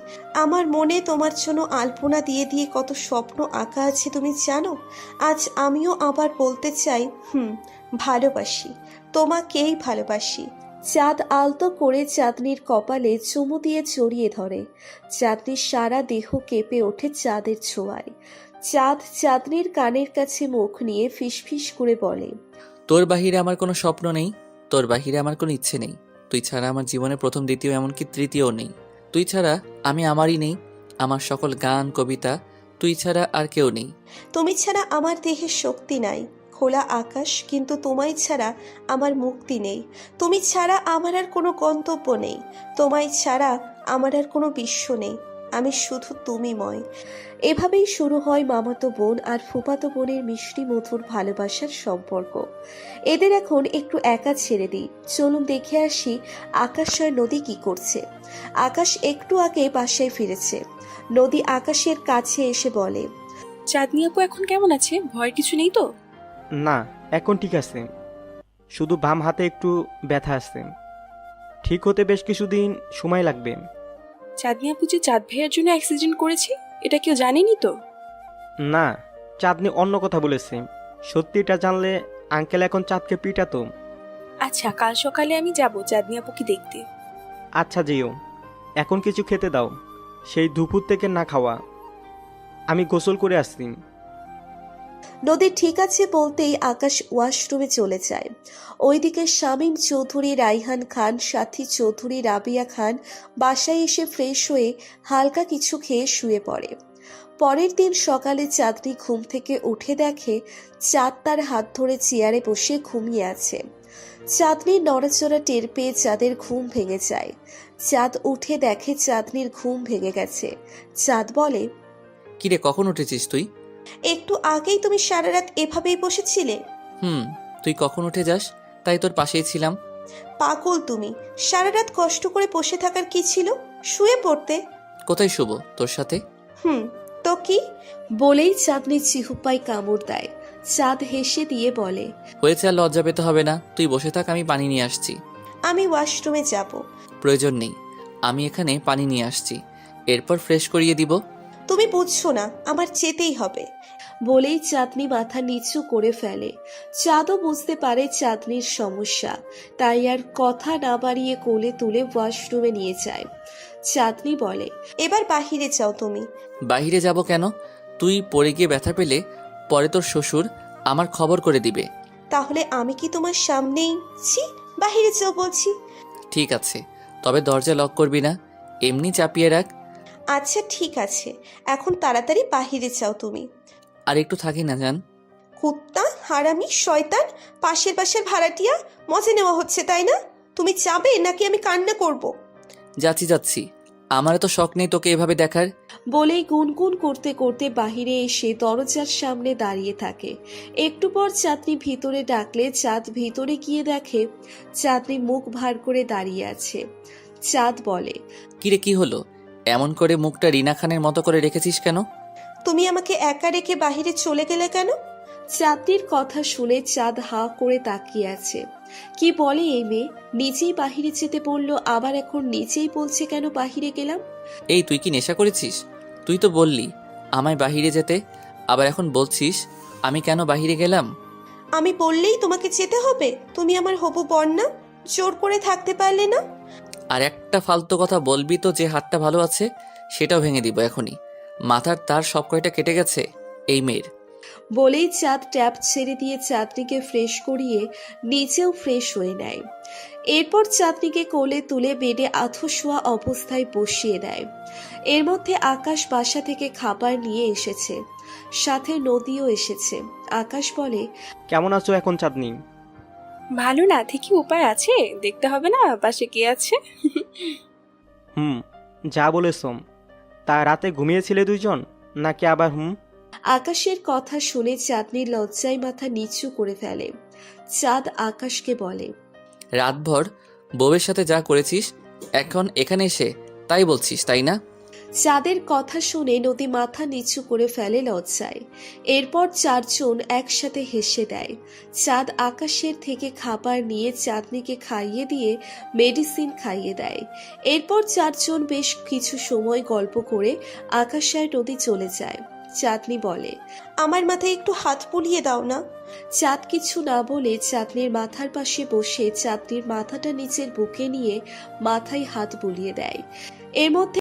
আমার মনে তোমার জন্য আলপনা দিয়ে দিয়ে কত স্বপ্ন আঁকা আছে তুমি জানো। আজ আমিও আবার বলতে চাই, ভালোবাসি, তোমাকেই ভালোবাসি। চাঁদ আলতো করে চাঁদনির কপালে চুমু দিয়ে জড়িয়ে ধরে। চাঁদনির সারা দেহ কেঁপে ওঠে চাঁদের ছোঁয়ায়। চাঁদ চাঁদনির কানের কাছে মুখ নিয়ে ফিসফিস করে বলে,
তোর বাহিরে আমার কোনো স্বপ্ন নেই, তোর বাহিরে আমার কোনো ইচ্ছে নেই। তুই ছাড়া আমার জীবনে প্রথম, দ্বিতীয়, এমনকি তৃতীয় নেই। তুই ছাড়া আমি আমারই নেই। আমার সকল গান, কবিতা তুই ছাড়া আর কেউ নেই।
তুমি ছাড়া আমার দেহে শক্তি নাই, খোলা আকাশ, কিন্তু তোমায় ছাড়া আমার মুক্তি নেই। তুমি ছাড়া আমার আর কোনো গন্তব্য নেই, তোমায় ছাড়া আমার আর কোনো বিশ্ব নেই, আমি শুধু তুমিময়। এভাবেই শুরু হয় মামাতো বোন আর ফুফাতো বোনের মিষ্টি মধুর ভালোবাসার সম্পর্ক। এদের এখন একটু একা ছেড়ে দিই, চলুন দেখে আসি আকাশ আর নদী কি করছে। আকাশ একটু আগে বাসায় ফিরেছে। নদী আকাশের কাছে এসে বলে,
চাঁদনি আপু এখন কেমন আছে? ভয়ের কিছু নেই তো?
না, এখন ঠিক আছে, শুধু বাম হাতে একটু ব্যথা আছে। ঠিক হতে বেশ কিছুদিন সময় লাগবে।
চাঁদনি আপু যে চাঁদ ভাইয়ার জন্য অ্যাক্সিডেন্ট করেছে, এটা কেউ জানেনি তো?
না, চাঁদনি অন্য কথা বলেছে। সত্যিটা জানলে আঙ্কেল এখন চাঁদকে পিটাতো।
আচ্ছা, কাল সকালে আমি যাব চাঁদনি আপুকে দেখতে।
আচ্ছা যেও, এখন কিছু খেতে দাও, সেই দুপুর থেকে না খাওয়া। আমি গোসল করে আসছি।
নদী ঠিক আছে বলতেই আকাশ ওয়াশরুমে চলে যায়। ওইদিকে শামীম চৌধুরী, রাইহান খান, সাথী চৌধুরী, রাবিয়া খান বাসায় এসে ফ্রেশ হয়ে হালকা কিছু খেয়ে শুয়ে পড়ে। পরের দিন সকালে চাঁদনি ঘুম থেকে উঠে দেখে চাঁদ তার হাত ধরে চেয়ারে বসে ঘুমিয়ে আছে। চাঁদনির নড়াচড়া টের পেয়ে চাঁদের ঘুম ভেঙে যায়। চাঁদ উঠে দেখে চাঁদনির ঘুম ভেঙে গেছে। চাঁদ বলে,
কিরে, কখন উঠেছিস তুই?
একটু আগেই তুমি সারা রাত এভাবেই বসেছিলে?
তুই কখন উঠে যাস, তাই তোর পাশেই ছিলাম।
পাগল তুমি, সারা রাত কষ্ট করে বসে থাকার কি ছিল? শুয়ে পড়তে।
কোথায় শুভ? তোর সাথে।
তো কি? বলেই চাঁদনি চিহুপাই কামড় দেয়। চাঁদ হেসে দিয়ে বলে,
হয়েছে, আর লজ্জা পেতে হবে না, তুই বসে থাক, আমি পানি নিয়ে আসছি।
আমি ওয়াশরুমে যাব।
প্রয়োজন নেই, আমি এখানে পানি নিয়ে আসছি, এরপর ফ্রেশ করিয়ে দিব।
তুমি বুঝছো না, আমার যেতেই হবে। বলেই চাঁদনি মাথা নিচু করে ফেলে। চাঁদও বুঝতে পারে চাঁদনির সমস্যা, তাই আর কথা না বাড়িয়ে কোলে তুলে ওয়াশরুমে নিয়ে যায়। চাঁদনি বলে, এবার বাহিরে যাও তুমি।
বাহিরে যাব কেন? তুই পড়ে গিয়ে ব্যথা পেলে পরে তোর শ্বশুর আমার খবর করে দিবে।
তাহলে আমি কি তোমার সামনেই? ছি, বাহিরে যাও বলছি।
ঠিক আছে, তবে দরজা লক করবি না, এমনি চাপিয়ে রাখ।
আচ্ছা ঠিক আছে, এখন তাড়াতাড়ি বাহিরে যাও তুমি।
আর একটু থাকি না জান।
কুত্তা, হারামি, শয়তান, পাশের বাসার ভাড়াটিয়া, মজা নেওয়া হচ্ছে তাই না? তুমি যাবে নাকি আমি কান্না করব?
যাচ্ছি, আমার তো শখ নেই তোকে এভাবে দেখার।
বলেই গুনগুন করতে করতে বাহিরে এসে দরজার সামনে দাঁড়িয়ে থাকে। একটু পর চাঁদনি ভিতরে ডাকলে চাঁদ ভিতরে গিয়ে দেখে চাঁদনি মুখ ভার করে দাঁড়িয়ে আছে। চাঁদ বলে,
কিরে, কি হলো? এমন করে মুখটা রিনা খানের মতো করে রেখেছিস কেন?
তুমি আমাকে একা রেখে বাহিরে চলে গেলে কেন? চাঁদনির কথা শুনে চাঁদ হাঁ করে তাকিয়ে আছে। কি বলে এই মেয়ে? নিজেই বাহিরে যেতে বললো, আবার এখন নিজেই বলছে কেন বাহিরে গেলাম।
এই, তুই কি নেশা করেছিস? তুই তো বললি আমায় বাহিরে যেতে, আবার এখন বলছিস আমি কেন বাহিরে গেলাম?
আমি বললেই তোমাকে যেতে হবে? তুমি আমার হবু বর না? জোর করে থাকতে পারলে না?
আর একটা ফালতু কথা বলবি তো যে হাতটা ভালো আছে সেটাও ভেঙে দিব এখনই। মাথার তার সব কয়টা কেটে গেছে এই মেয়ের।
বলেই চাঁদ ট্যাপ ছেড়ে দিয়ে চাঁদনিকে ফ্রেশ করিয়ে নিজেও ফ্রেশ হয়ে নেয়। এরপর চাঁদনিকে কোলে তুলে বেডে আধশোয়া অবস্থায় বসিয়ে দেয়। এর মধ্যে আকাশ বাসা থেকে খাবার নিয়ে এসেছে, সাথে নদীও এসেছে। আকাশ বলে,
কেমন আছো এখন চাঁদনি?
ভালো না থেকে উপায় আছে? দেখতে হবে না পাশে কে আছে?
যা বলেছ। তা রাতে ঘুমিয়েছিলে দুইজন নাকি আবার?
আকাশের কথা শুনে চাঁদনির লজ্জায় মাথা নিচু করে ফেলে। চাঁদ আকাশকে বলে,
রাতভর বউয়ের সাথে যা করেছিস এখন এখানে এসে তাই বলছিস, তাই না?
চাঁদের কথা শুনে নদী মাথা নিচু করে ফেলে লজ্জায়। এরপর চারজন একসাথে হেসে দেয়। চাঁদ আকাশের থেকে খাবার নিয়ে চাঁদনিকে খাইয়ে দিয়ে মেডিসিন খাইয়ে দেয়। এরপর চারজন বেশ কিছু সময় গল্প করে আকাশ আর নদী চলে যায়। চাঁদনি বলে, আমার মাথায় একটু হাত বুলিয়ে দাও না। চাঁদ কিছু না বলে চাঁদনির মাথার পাশে বসে চাঁদনির মাথাটা নিচের বুকে নিয়ে মাথায় হাত বুলিয়ে দেয়। এর মধ্যে